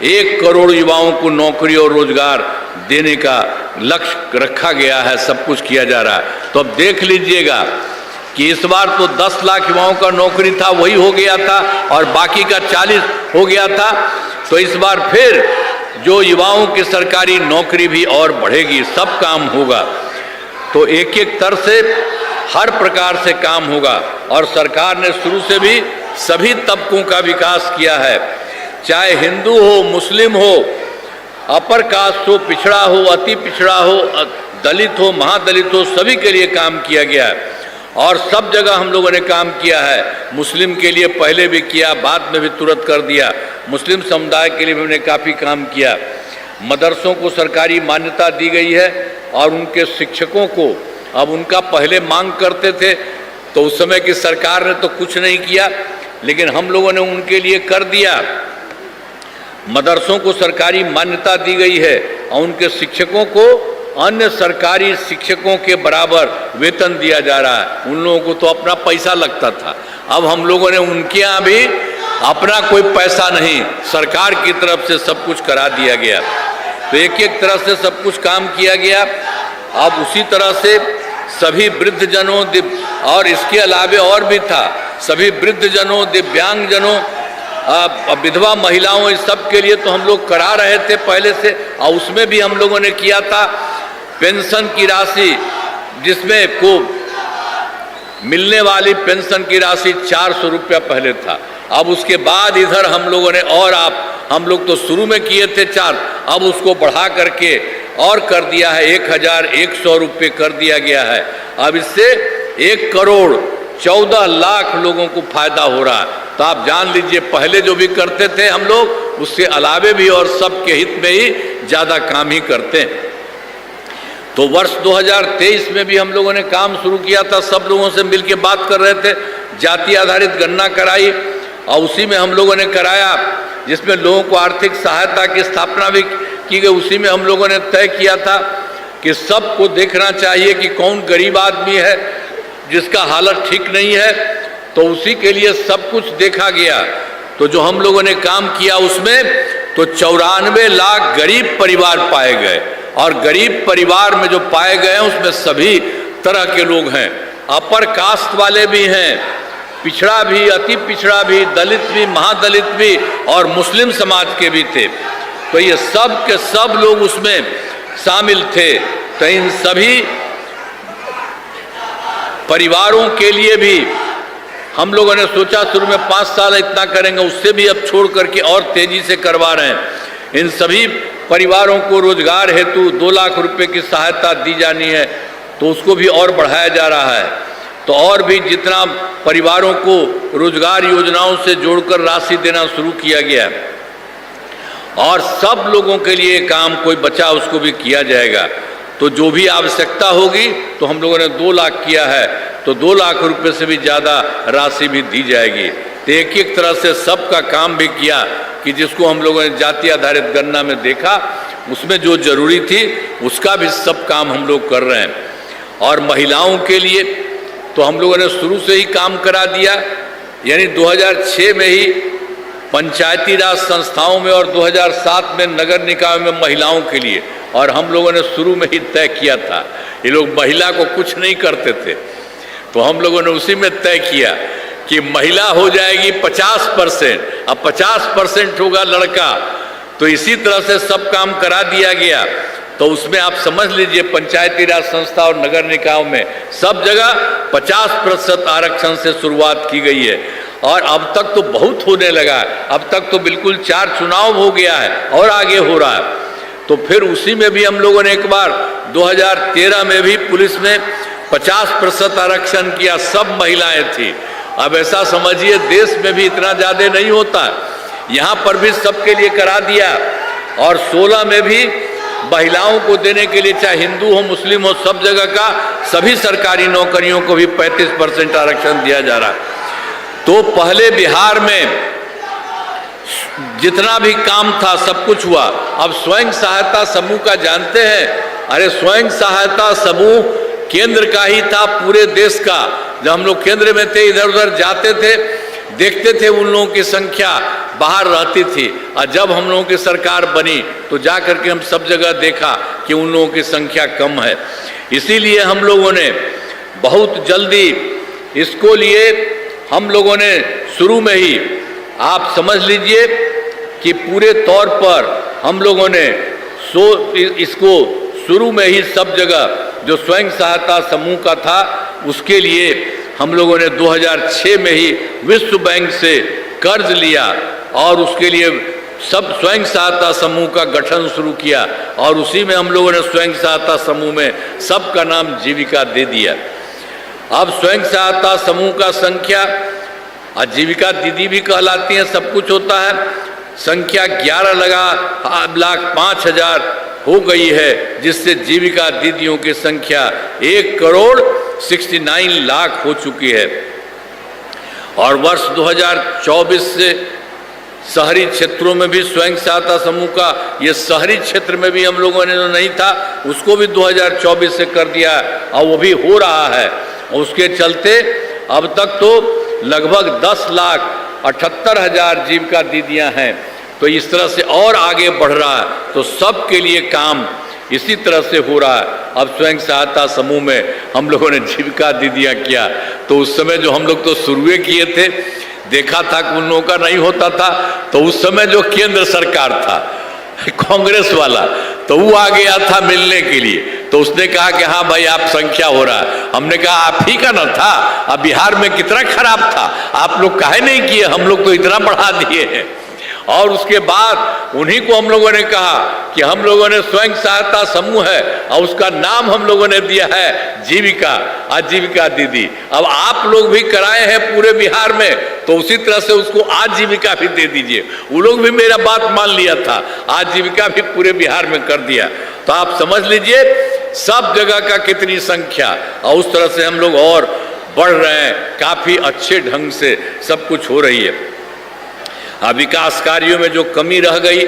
1 करोड़ युवाओं को नौकरी और रोजगार देने का लक्ष्य रखा गया है। सब कुछ किया जा रहा है। तो अब देख लीजिएगा कि इस बार तो 10 लाख युवाओं का नौकरी था, वही हो गया था, और बाकी का 40 हो गया था। तो इस बार फिर जो युवाओं की सरकारी नौकरी भी और बढ़ेगी, सब काम होगा। तो एक एक तरह से हर प्रकार से काम होगा। और सरकार ने शुरू से भी सभी तबकों का विकास किया है, चाहे हिंदू हो, मुस्लिम हो, अपर कास्ट हो, पिछड़ा हो, अति पिछड़ा हो, दलित हो, महादलित हो, सभी के लिए काम किया गया है। और सब जगह हम लोगों ने काम किया है। मुस्लिम के लिए पहले भी किया, बाद में भी तुरंत कर दिया। मुस्लिम समुदाय के लिए भी हमने काफ़ी काम किया। मदरसों को सरकारी मान्यता दी गई है और उनके शिक्षकों को, अब उनका पहले मांग करते थे तो उस समय की सरकार ने तो कुछ नहीं किया, लेकिन हम लोगों ने उनके लिए कर दिया। मदरसों को सरकारी मान्यता दी गई है और उनके शिक्षकों को अन्य सरकारी शिक्षकों के बराबर वेतन दिया जा रहा है। उन लोगों को तो अपना पैसा लगता था, अब हम लोगों ने उनके यहाँ भी अपना कोई पैसा नहीं, सरकार की तरफ से सब कुछ करा दिया गया। तो एक एक तरह से सब कुछ काम किया गया। अब उसी तरह से सभी वृद्धजनों और इसके अलावे और भी था, सभी वृद्धजनों, दिव्यांगजनों, विधवा महिलाओं, इस सब के लिए तो हम लोग करा रहे थे पहले से। और उसमें भी हम लोगों ने किया था पेंशन की राशि, जिसमें को मिलने वाली पेंशन की राशि 400 रुपया पहले था। अब उसके बाद इधर हम लोगों ने और हम लोग तो शुरू में किए थे 4, अब उसको बढ़ा करके और कर दिया है 1100 रुपये कर दिया गया है। अब इससे 1,14,00,000 लोगों को फायदा हो रहा है। तो आप जान लीजिए पहले जो भी करते थे हम लोग, उससे अलावे भी और सबके हित में ही ज़्यादा काम ही करते हैं। तो वर्ष 2023 में भी हम लोगों ने काम शुरू किया था, सब लोगों से मिलकर बात कर रहे थे, जाति आधारित गणना कराई और उसी में हम लोगों ने कराया, जिसमें लोगों को आर्थिक सहायता की स्थापना भी की गई। उसी में हम लोगों ने तय किया था कि सबको देखना चाहिए कि कौन गरीब आदमी है जिसका हालत ठीक नहीं है, तो उसी के लिए सब कुछ देखा गया। तो जो हम लोगों ने काम किया उसमें तो 94 लाख गरीब परिवार पाए गए, और गरीब परिवार में जो पाए गए हैं उसमें सभी तरह के लोग हैं, अपर कास्ट वाले भी हैं, पिछड़ा भी, अति पिछड़ा भी, दलित भी, महादलित भी और मुस्लिम समाज के भी थे। तो ये सब के सब लोग उसमें शामिल थे। तो इन सभी परिवारों के लिए भी हम लोगों ने सोचा, शुरू में 5 साल इतना करेंगे, उससे भी अब छोड़ करके और तेजी से करवा रहे हैं। इन सभी परिवारों को रोजगार हेतु 2 लाख रुपए की सहायता दी जानी है, तो उसको भी और बढ़ाया जा रहा है। तो और भी जितना परिवारों को रोजगार योजनाओं से जोड़कर राशि देना शुरू किया गया, और सब लोगों के लिए काम कोई बचा उसको भी किया जाएगा। तो जो भी आवश्यकता होगी, तो हम लोगों ने 2 लाख किया है, तो 2 लाख रुपए से भी ज़्यादा राशि भी दी जाएगी। तो एक एक तरह से सबका काम भी किया कि जिसको हम लोगों ने जाति आधारित गणना में देखा, उसमें जो जरूरी थी उसका भी सब काम हम लोग कर रहे हैं। और महिलाओं के लिए तो हम लोगों ने शुरू से ही काम करा दिया, यानी 2006 में ही पंचायती राज संस्थाओं में और 2007 में नगर निकाय में महिलाओं के लिए, और हम लोगों ने शुरू में ही तय किया था। ये लोग महिला को कुछ नहीं करते थे, तो हम लोगों ने उसी में तय किया कि महिला हो जाएगी 50%, अब 50% होगा लड़का। तो इसी तरह से सब काम करा दिया गया। तो उसमें आप समझ लीजिए पंचायती राज संस्था और नगर निकायों में सब जगह 50% आरक्षण से शुरुआत की गई है, और अब तक तो बहुत होने लगा है। अब तक तो बिल्कुल 4 चुनाव हो गया है और आगे हो रहा है। तो फिर उसी में भी हम लोगों ने एक बार 2013 में भी पुलिस में 50% आरक्षण किया, सब महिलाएं थी। अब ऐसा समझिए देश में भी इतना ज़्यादा नहीं होता, यहाँ पर भी सबके लिए करा दिया। और 16 में भी महिलाओं को देने के लिए, चाहे हिंदू हो मुस्लिम हो, सब जगह का सभी सरकारी नौकरियों को भी 35% आरक्षण दिया जा रहा है। तो पहले बिहार में जितना भी काम था सब कुछ हुआ। अब स्वयं सहायता समूह का जानते हैं, अरे स्वयं सहायता समूह केंद्र का ही था, पूरे देश का। जब हम लोग केंद्र में थे, इधर उधर जाते थे, देखते थे उन लोगों की संख्या बाहर रहती थी। और जब हम लोगों की सरकार बनी तो जा करके हम सब जगह देखा कि उन लोगों की संख्या कम है। इसीलिए हम लोगों ने बहुत जल्दी इसको लिए, हम लोगों ने शुरू में ही, आप समझ लीजिए कि पूरे तौर पर हम लोगों ने इसको शुरू में ही सब जगह जो स्वयं सहायता समूह का था उसके लिए हम लोगों ने 2006 में ही विश्व बैंक से कर्ज लिया, और उसके लिए सब स्वयं सहायता समूह का गठन शुरू किया। और उसी में हम लोगों ने स्वयं सहायता समूह में सबका नाम जीविका दे दिया। अब स्वयं सहायता समूह का संख्या, आजीविका दीदी भी कहलाती हैं, सब कुछ होता है, संख्या 11,05,000 हो गई है, जिससे जीविका दीदियों की संख्या 1,69,00,000 हो चुकी है। और वर्ष 2024 से शहरी क्षेत्रों में भी स्वयं सहायता समूह का, ये शहरी क्षेत्र में भी हम लोगों ने जो नहीं था उसको भी 2024 से कर दिया है और वो भी हो रहा है। उसके चलते अब तक तो लगभग 10,78,000 जीविका दीदियां हैं। तो इस तरह से और आगे बढ़ रहा है, तो सबके लिए काम इसी तरह से हो रहा है। अब स्वयं सहायता समूह में हम लोगों ने जीविका दीदियां किया, तो उस समय जो हम लोग तो शुरुए किए थे, देखा था कि उन लोगों का नहीं होता था, तो उस समय जो केंद्र सरकार था कांग्रेस वाला, तो वो आ गया था मिलने के लिए, तो उसने कहा कि हाँ भाई आप संख्या हो रहा है। हमने कहा आप ही का ना था, अब बिहार में कितना खराब था, आप लोग काहे नहीं किए, हम लोग तो इतना बढ़ा दिए हैं। और उसके बाद उन्हीं को हम लोगों ने कहा कि हम लोगों ने स्वयं सहायता समूह है और उसका नाम हम लोगों ने दिया है जीविका, आजीविका दीदी। अब आप लोग भी कराए हैं पूरे बिहार में, तो उसी तरह से उसको आजीविका भी दे दीजिए। वो लोग भी मेरा बात मान लिया था, आजीविका भी पूरे बिहार में कर दिया। तो आप समझ लीजिए सब जगह का कितनी संख्या, और उस तरह से हम लोग और बढ़ रहे हैं, काफी अच्छे ढंग से सब कुछ हो रही है। अब विकास कार्यों में जो कमी रह गई,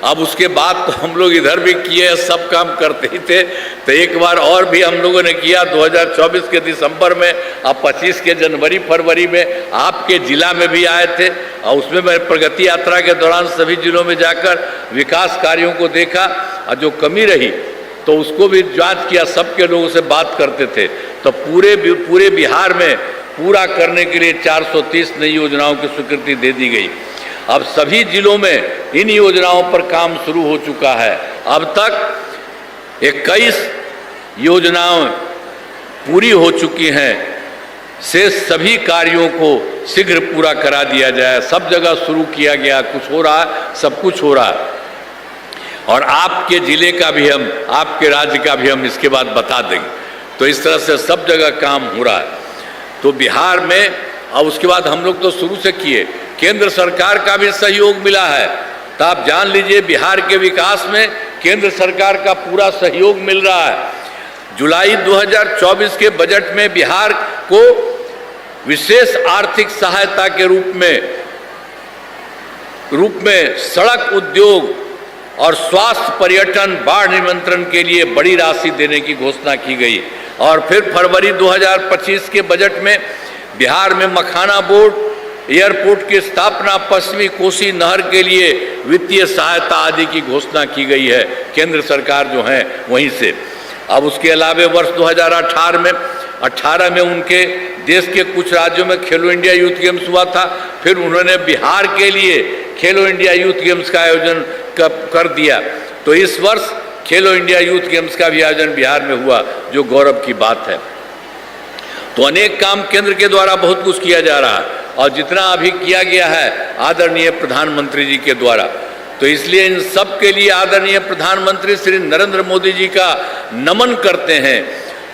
अब उसके बाद तो हम लोग इधर भी किए, सब काम करते ही थे, तो एक बार और भी हम लोगों ने किया 2024 के दिसंबर में, अब 25 के जनवरी फरवरी में आपके जिला में भी आए थे, और उसमें मैं प्रगति यात्रा के दौरान सभी जिलों में जाकर विकास कार्यों को देखा, और जो कमी रही तो उसको भी जांच किया, सबके लोगों से बात करते थे। तो पूरे बिहार में पूरा करने के लिए 430 नई योजनाओं की स्वीकृति दे दी गई। अब सभी जिलों में इन योजनाओं पर काम शुरू हो चुका है। अब तक 21 योजनाएं पूरी हो चुकी हैं। से सभी कार्यों को शीघ्र पूरा करा दिया जाए, सब जगह शुरू किया गया, कुछ हो रहा है, सब कुछ हो रहा है। और आपके जिले का भी हम, आपके राज्य का भी हम इसके बाद बता देंगे। तो इस तरह से सब जगह काम हो रहा है। तो बिहार में, और उसके बाद हम लोग तो शुरू से किए, केंद्र सरकार का भी सहयोग मिला है। तो आप जान लीजिए बिहार के विकास में केंद्र सरकार का पूरा सहयोग मिल रहा है। जुलाई 2024 के बजट में बिहार को विशेष आर्थिक सहायता के रूप में सड़क उद्योग और स्वास्थ्य, पर्यटन, बाढ़ नियंत्रण के लिए बड़ी राशि देने की घोषणा की गई। और फिर फरवरी 2025 के बजट में बिहार में मखाना बोर्ड, एयरपोर्ट की स्थापना, पश्चिमी कोसी नहर के लिए वित्तीय सहायता आदि की घोषणा की गई है, केंद्र सरकार जो है वहीं से। अब उसके अलावा वर्ष 2018 में उनके देश के कुछ राज्यों में खेलो इंडिया यूथ गेम्स हुआ था। फिर उन्होंने बिहार के लिए खेलो इंडिया यूथ गेम्स का आयोजन कर दिया। तो इस वर्ष खेलो इंडिया यूथ गेम्स का भी आयोजन बिहार में हुआ, जो गौरव की बात है। तो अनेक काम केंद्र के द्वारा बहुत कुछ किया जा रहा है, और जितना अभी किया गया है आदरणीय प्रधानमंत्री जी के द्वारा। तो इसलिए इन सब के लिए आदरणीय प्रधानमंत्री श्री नरेंद्र मोदी जी का नमन करते हैं।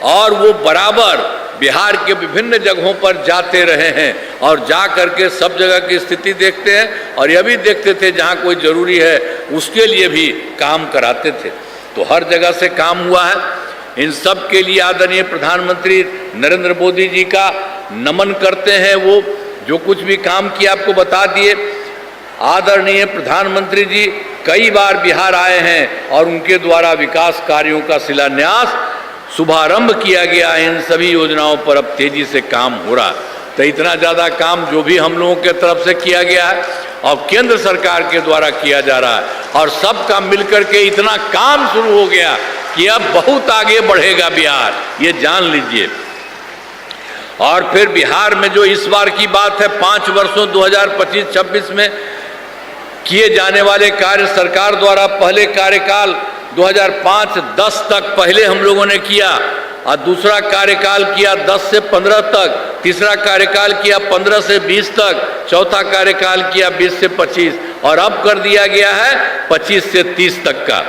और वो बराबर बिहार के विभिन्न जगहों पर जाते रहे हैं, और जा करके सब जगह की स्थिति देखते हैं, और यह भी देखते थे जहाँ कोई जरूरी है उसके लिए भी काम कराते थे। तो हर जगह से काम हुआ है। इन सब के लिए आदरणीय प्रधानमंत्री नरेंद्र मोदी जी का नमन करते हैं। वो जो कुछ भी काम किया आपको बता दिए। आदरणीय प्रधानमंत्री जी कई बार बिहार आए हैं, और उनके द्वारा विकास कार्यों का शिलान्यास, शुभारंभ किया गया। इन सभी योजनाओं पर अब तेजी से काम हो रहा है। तो इतना ज़्यादा काम जो भी हम लोगों के तरफ से किया गया है और केंद्र सरकार के द्वारा किया जा रहा है, और सबका मिलकर के इतना काम शुरू हो गया कि अब बहुत आगे बढ़ेगा बिहार, ये जान लीजिए। और फिर बिहार में जो इस बार की बात है, 5 वर्षों 2025-26 में किए जाने वाले कार्य सरकार द्वारा पहले कार्यकाल 2005-10 तक पहले हम लोगों ने किया, और दूसरा कार्यकाल किया 10 से 15 तक, तीसरा कार्यकाल किया 15 से 20 तक, चौथा कार्यकाल किया 20 से 25, और अब कर दिया गया है 25 से 30 तक का।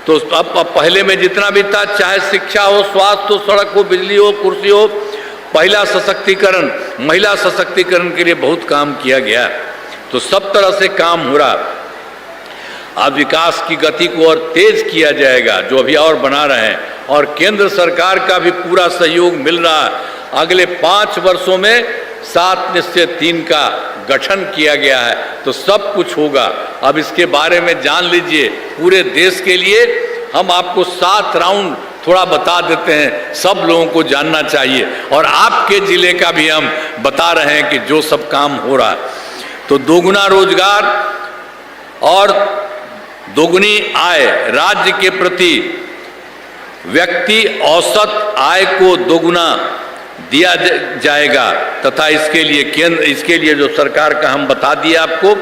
तो अब पहले में जितना भी था, चाहे शिक्षा हो, स्वास्थ्य हो, सड़क हो, बिजली हो, कुर्सी हो, महिला सशक्तिकरण के लिए बहुत काम किया गया। तो सब तरह से काम हो रहा। अब विकास की गति को और तेज किया जाएगा, जो अभी और बना रहे हैं, और केंद्र सरकार का भी पूरा सहयोग मिल रहा है। अगले 5 वर्षों में 7 निश्चय 3 का गठन किया गया है, तो सब कुछ होगा। अब इसके बारे में जान लीजिए। पूरे देश के लिए हम आपको 7 राउंड थोड़ा बता देते हैं, सब लोगों को जानना चाहिए, और आपके जिले का भी हम बता रहे हैं कि जो सब काम हो रहा है। तो दोगुना रोजगार और दोगुनी आय, राज्य के प्रति व्यक्ति औसत आय को दोगुना दिया जाएगा, तथा इसके लिए जो सरकार का हम बता दिए आपको।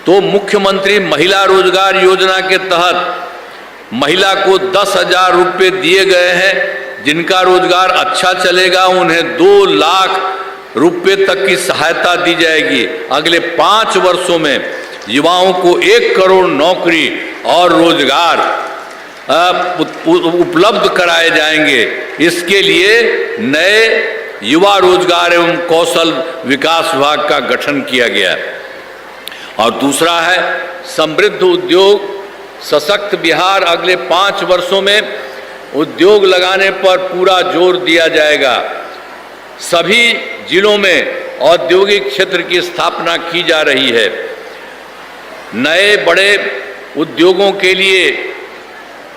तो मुख्यमंत्री महिला रोजगार योजना के तहत महिला को 10,000 रुपये दिए गए हैं। जिनका रोजगार अच्छा चलेगा उन्हें 2 लाख रुपये तक की सहायता दी जाएगी। अगले 5 वर्षों में युवाओं को 1 करोड़ नौकरी और रोजगार उपलब्ध कराए जाएंगे। इसके लिए नए युवा रोजगार एवं कौशल विकास विभाग का गठन किया गया है। और दूसरा है समृद्ध उद्योग सशक्त बिहार। अगले 5 वर्षों में उद्योग लगाने पर पूरा जोर दिया जाएगा। सभी जिलों में औद्योगिक क्षेत्र की स्थापना की जा रही है। नए बड़े उद्योगों के लिए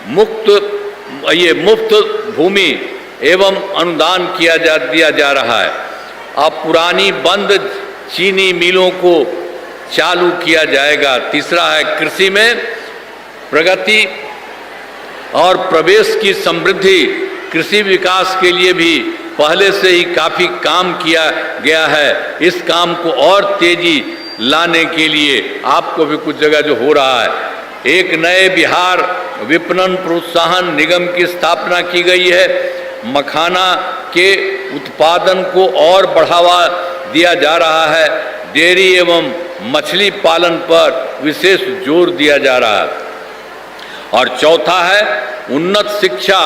मुफ्त भूमि एवं अनुदान दिया जा रहा है। अब पुरानी बंद चीनी मिलों को चालू किया जाएगा। तीसरा है कृषि में प्रगति और प्रवेश की समृद्धि। कृषि विकास के लिए भी पहले से ही काफ़ी काम किया गया है। इस काम को और तेजी लाने के लिए आपको भी कुछ जगह जो हो रहा है, एक नए बिहार विपणन प्रोत्साहन निगम की स्थापना की गई है। मखाना के उत्पादन को और बढ़ावा दिया जा रहा है। डेयरी एवं मछली पालन पर विशेष जोर दिया जा रहा है। और चौथा है उन्नत शिक्षा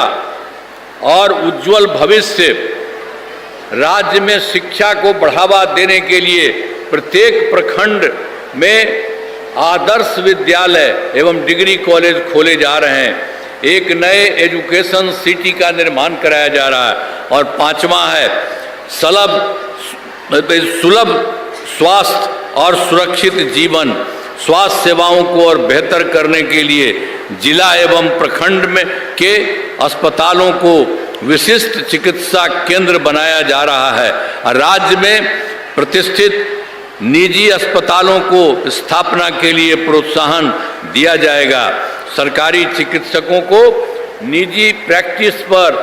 और उज्जवल भविष्य। राज्य में शिक्षा को बढ़ावा देने के लिए प्रत्येक प्रखंड में आदर्श विद्यालय एवं डिग्री कॉलेज खोले जा रहे हैं। एक नए एजुकेशन सिटी का निर्माण कराया जा रहा है। और 5वां है सुलभ स्वास्थ्य और सुरक्षित जीवन। स्वास्थ्य सेवाओं को और बेहतर करने के लिए जिला एवं प्रखंड में के अस्पतालों को विशिष्ट चिकित्सा केंद्र बनाया जा रहा है। राज्य में प्रतिष्ठित निजी अस्पतालों को स्थापना के लिए प्रोत्साहन दिया जाएगा। सरकारी चिकित्सकों को निजी प्रैक्टिस पर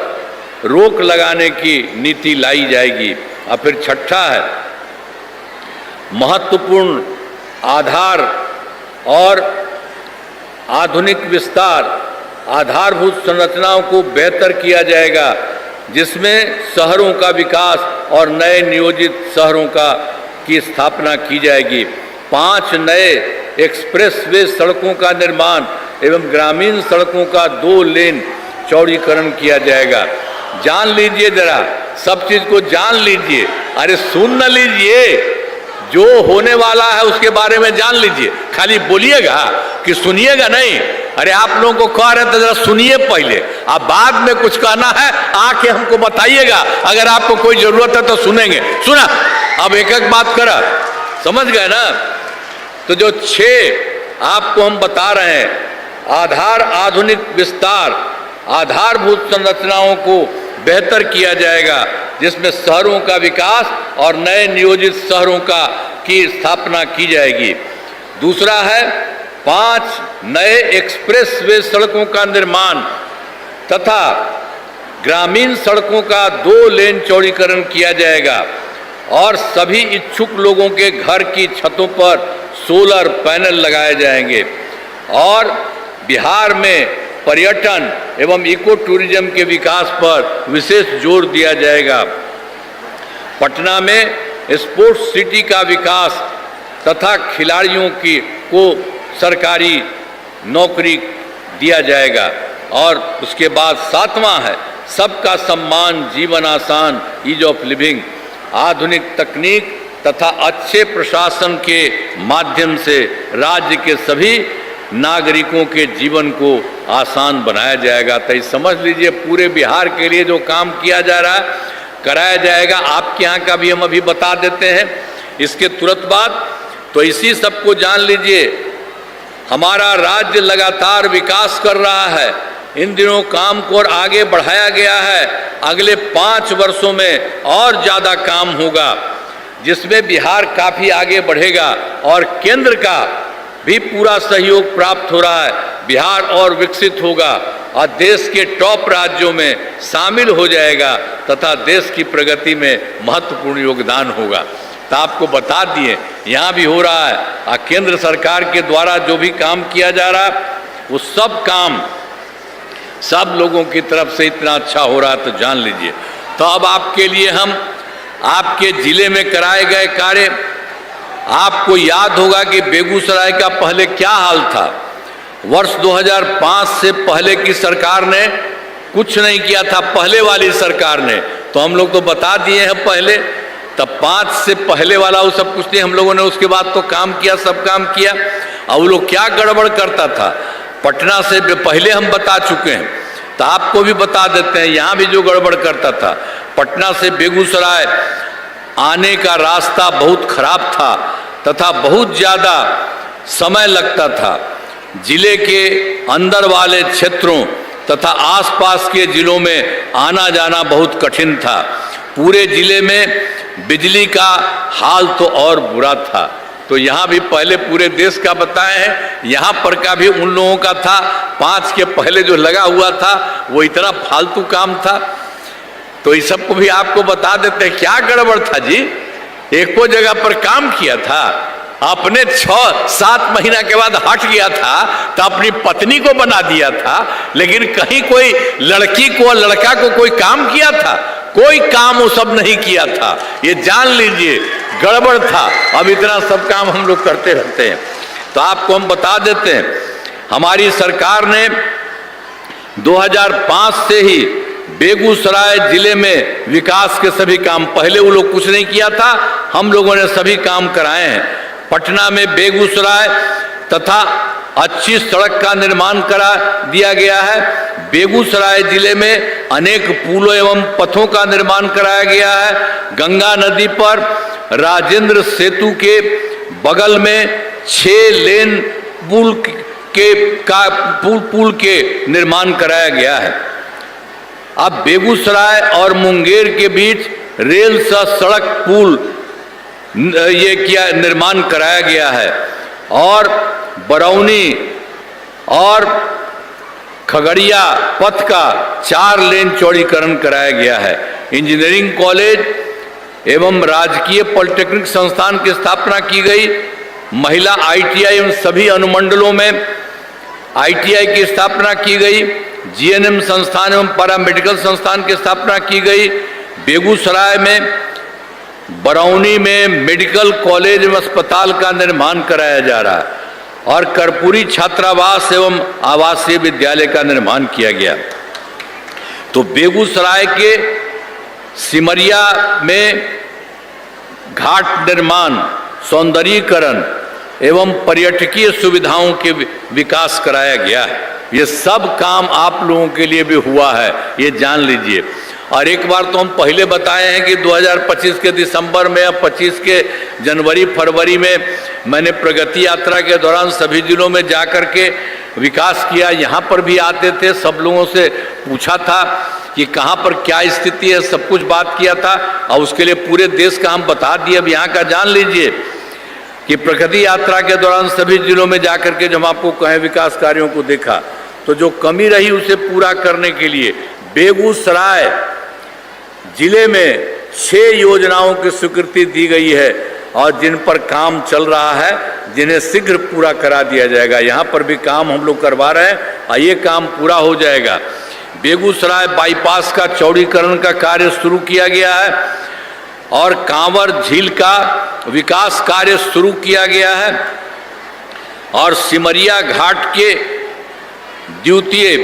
रोक लगाने की नीति लाई जाएगी। और फिर छठा है महत्वपूर्ण आधार और आधुनिक विस्तार। आधारभूत संरचनाओं को बेहतर किया जाएगा, जिसमें शहरों का विकास और नए नियोजित शहरों की स्थापना की जाएगी। 5 नए एक्सप्रेसवे सड़कों का निर्माण एवं ग्रामीण सड़कों का 2 लेन चौड़ीकरण किया जाएगा। जान लीजिए, जरा सब चीज को जान लीजिए। अरे सुन न लीजिए, जो होने वाला है उसके बारे में जान लीजिए। खाली बोलिएगा कि सुनिएगा नहीं। अरे आप लोगों को कह रहे थे जरा सुनिए पहले, अब बाद में कुछ कहना है आके हमको बताइएगा। अगर आपको कोई जरूरत है तो सुनेंगे। सुना, अब एक एक बात करा, समझ गए ना। तो जो 6 आपको हम बता रहे हैं, आधार आधुनिक विस्तार, आधारभूत संरचनाओं को बेहतर किया जाएगा, जिसमें शहरों का विकास और नए नियोजित शहरों की स्थापना की जाएगी। दूसरा है 5 नए एक्सप्रेसवे सड़कों का निर्माण तथा ग्रामीण सड़कों का 2 लेन चौड़ीकरण किया जाएगा। और सभी इच्छुक लोगों के घर की छतों पर सोलर पैनल लगाए जाएंगे। और बिहार में पर्यटन एवं इको टूरिज्म के विकास पर विशेष जोर दिया जाएगा। पटना में स्पोर्ट्स सिटी का विकास तथा खिलाड़ियों को सरकारी नौकरी दिया जाएगा। और उसके बाद 7वां है सबका सम्मान, जीवन आसान, ईज ऑफ लिविंग। आधुनिक तकनीक तथा अच्छे प्रशासन के माध्यम से राज्य के सभी नागरिकों के जीवन को आसान बनाया जाएगा। तो समझ लीजिए, पूरे बिहार के लिए जो काम किया जा रहा है कराया जाएगा। आपके यहाँ का भी हम अभी बता देते हैं। इसके तुरंत बाद तो इसी सबको जान लीजिए, हमारा राज्य लगातार विकास कर रहा है। इन दिनों काम को और आगे बढ़ाया गया है। अगले 5 वर्षों में और ज़्यादा काम होगा, जिसमें बिहार काफ़ी आगे बढ़ेगा और केंद्र का भी पूरा सहयोग प्राप्त हो रहा है। बिहार और विकसित होगा और देश के टॉप राज्यों में शामिल हो जाएगा तथा देश की प्रगति में महत्वपूर्ण योगदान होगा। तो आपको बता दिए यहाँ भी हो रहा है और केंद्र सरकार के द्वारा जो भी काम किया जा रहा है वो सब काम सब लोगों की तरफ से इतना अच्छा हो रहा है, तो जान लीजिए। तो अब आपके लिए हम आपके जिले में कराए गए कार्य, आपको याद होगा कि बेगूसराय का पहले क्या हाल था। वर्ष 2005 से पहले की सरकार ने कुछ नहीं किया था, पहले वाली सरकार ने, तो हम लोग तो बता दिए हैं पहले। तब 5 से पहले वाला वो सब कुछ नहीं, हम लोगों ने उसके बाद तो काम किया, सब काम किया। और वो लोग क्या गड़बड़ करता था, पटना से पहले हम बता चुके हैं, तो आपको भी बता देते हैं। यहाँ भी जो गड़बड़ करता था, पटना से बेगूसराय आने का रास्ता बहुत खराब था तथा बहुत ज़्यादा समय लगता था। जिले के अंदर वाले क्षेत्रों तथा आसपास के जिलों में आना जाना बहुत कठिन था। पूरे जिले में बिजली का हाल तो और बुरा था। तो यहाँ भी पहले पूरे देश का बताए हैं, यहाँ पर का भी उन लोगों का था। 5 के पहले जो लगा हुआ था वो इतना फालतू काम था। तो इस सबको भी आपको बता देते हैं क्या गड़बड़ था जी। एक को जगह पर काम किया था, अपने 6-7 महीना के बाद हट गया था, तो अपनी पत्नी को बना दिया था, लेकिन कहीं कोई लड़की को लड़का को कोई काम किया था? कोई काम वो सब नहीं किया था। ये जान लीजिए गड़बड़ था। अब इतना सब काम हम लोग करते रहते हैं। तो आपको हम बता देते हैं, हमारी सरकार ने 2005 से ही बेगूसराय जिले में विकास के सभी काम, पहले वो लोग कुछ नहीं किया था, हम लोगों ने सभी काम कराए हैं। पटना में बेगूसराय तथा अच्छी सड़क का निर्माण करा दिया गया है। बेगूसराय जिले में अनेक पुलों एवं पथों का निर्माण कराया गया है। गंगा नदी पर राजेंद्र सेतु के बगल में 6 लेन पुल के निर्माण कराया गया है। अब बेगूसराय और मुंगेर के बीच रेल सह सड़क पुल ये निर्माण कराया गया है और बरौनी और खगड़िया पथ का 4 लेन चौड़ीकरण कराया गया है। इंजीनियरिंग कॉलेज एवं राजकीय पॉलिटेक्निक संस्थान की स्थापना की गई। महिला ITI एवं सभी अनुमंडलों में ITI की स्थापना की गई। GNM संस्थान एवं पैरामेडिकल संस्थान की स्थापना की गई। बेगूसराय में बरौनी में मेडिकल कॉलेज एवं अस्पताल का निर्माण कराया जा रहा है और कर्पूरी छात्रावास एवं आवासीय विद्यालय का निर्माण किया गया। तो बेगूसराय के सिमरिया में घाट निर्माण, सौंदर्यीकरण एवं पर्यटकीय सुविधाओं के विकास कराया गया है। ये सब काम आप लोगों के लिए भी हुआ है, ये जान लीजिए। और एक बार तो हम पहले बताए हैं कि 2025 के दिसंबर में या 25 के जनवरी फरवरी में मैंने प्रगति यात्रा के दौरान सभी जिलों में जाकर के विकास किया। यहाँ पर भी आते थे, सब लोगों से पूछा था कि कहाँ पर क्या स्थिति है, सब कुछ बात किया था और उसके लिए पूरे देश का हम बता दिए। अब यहाँ का जान लीजिए कि प्रगति यात्रा के दौरान सभी जिलों में जाकर के जब आपको कहें विकास कार्यों को देखा, तो जो कमी रही उसे पूरा करने के लिए बेगूसराय जिले में 6 योजनाओं की स्वीकृति दी गई है और जिन पर काम चल रहा है, जिन्हें शीघ्र पूरा करा दिया जाएगा। यहाँ पर भी काम हम लोग करवा रहे हैं और ये काम पूरा हो जाएगा। बेगूसराय बाईपास का चौड़ीकरण का कार्य शुरू किया गया है और कांवर झील का विकास कार्य शुरू किया गया है और सिमरिया घाट के द्वितीय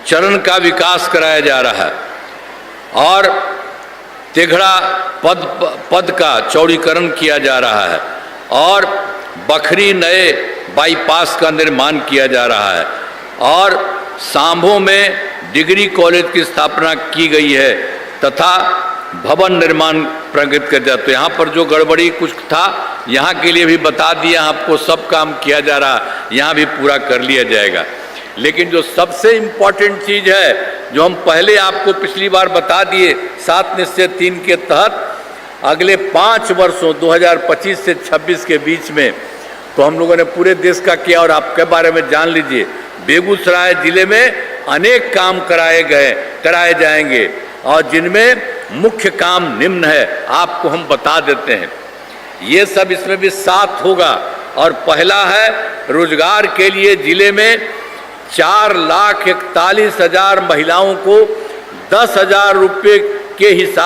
चरण का विकास कराया जा रहा है और तेघड़ा पद का चौड़ीकरण किया जा रहा है और बखरी नए बाईपास का निर्माण किया जा रहा है और सांभो में डिग्री कॉलेज की स्थापना की गई है तथा भवन निर्माण प्रगति कर जाए। तो यहाँ पर जो गड़बड़ी कुछ था यहाँ के लिए भी बता दिया, आपको सब काम किया जा रहा, यहाँ भी पूरा कर लिया जाएगा। लेकिन जो सबसे इम्पोर्टेंट चीज़ है, जो हम पहले आपको पिछली बार बता दिए 7 निश्चय 3 के तहत, अगले 5 वर्षों 2025 से 26 के बीच में तो हम लोगों ने पूरे देश का किया। और आपके बारे में जान लीजिए, बेगूसराय जिले में अनेक काम कराए जाएंगे और जिनमें मुख्य काम निम्न है, आपको हम बता देते हैं। ये सब इसमें भी साथ होगा। और पहला है, रोजगार के लिए जिले में 4,41,000 महिलाओं को 10,000 रुपये के हिसाब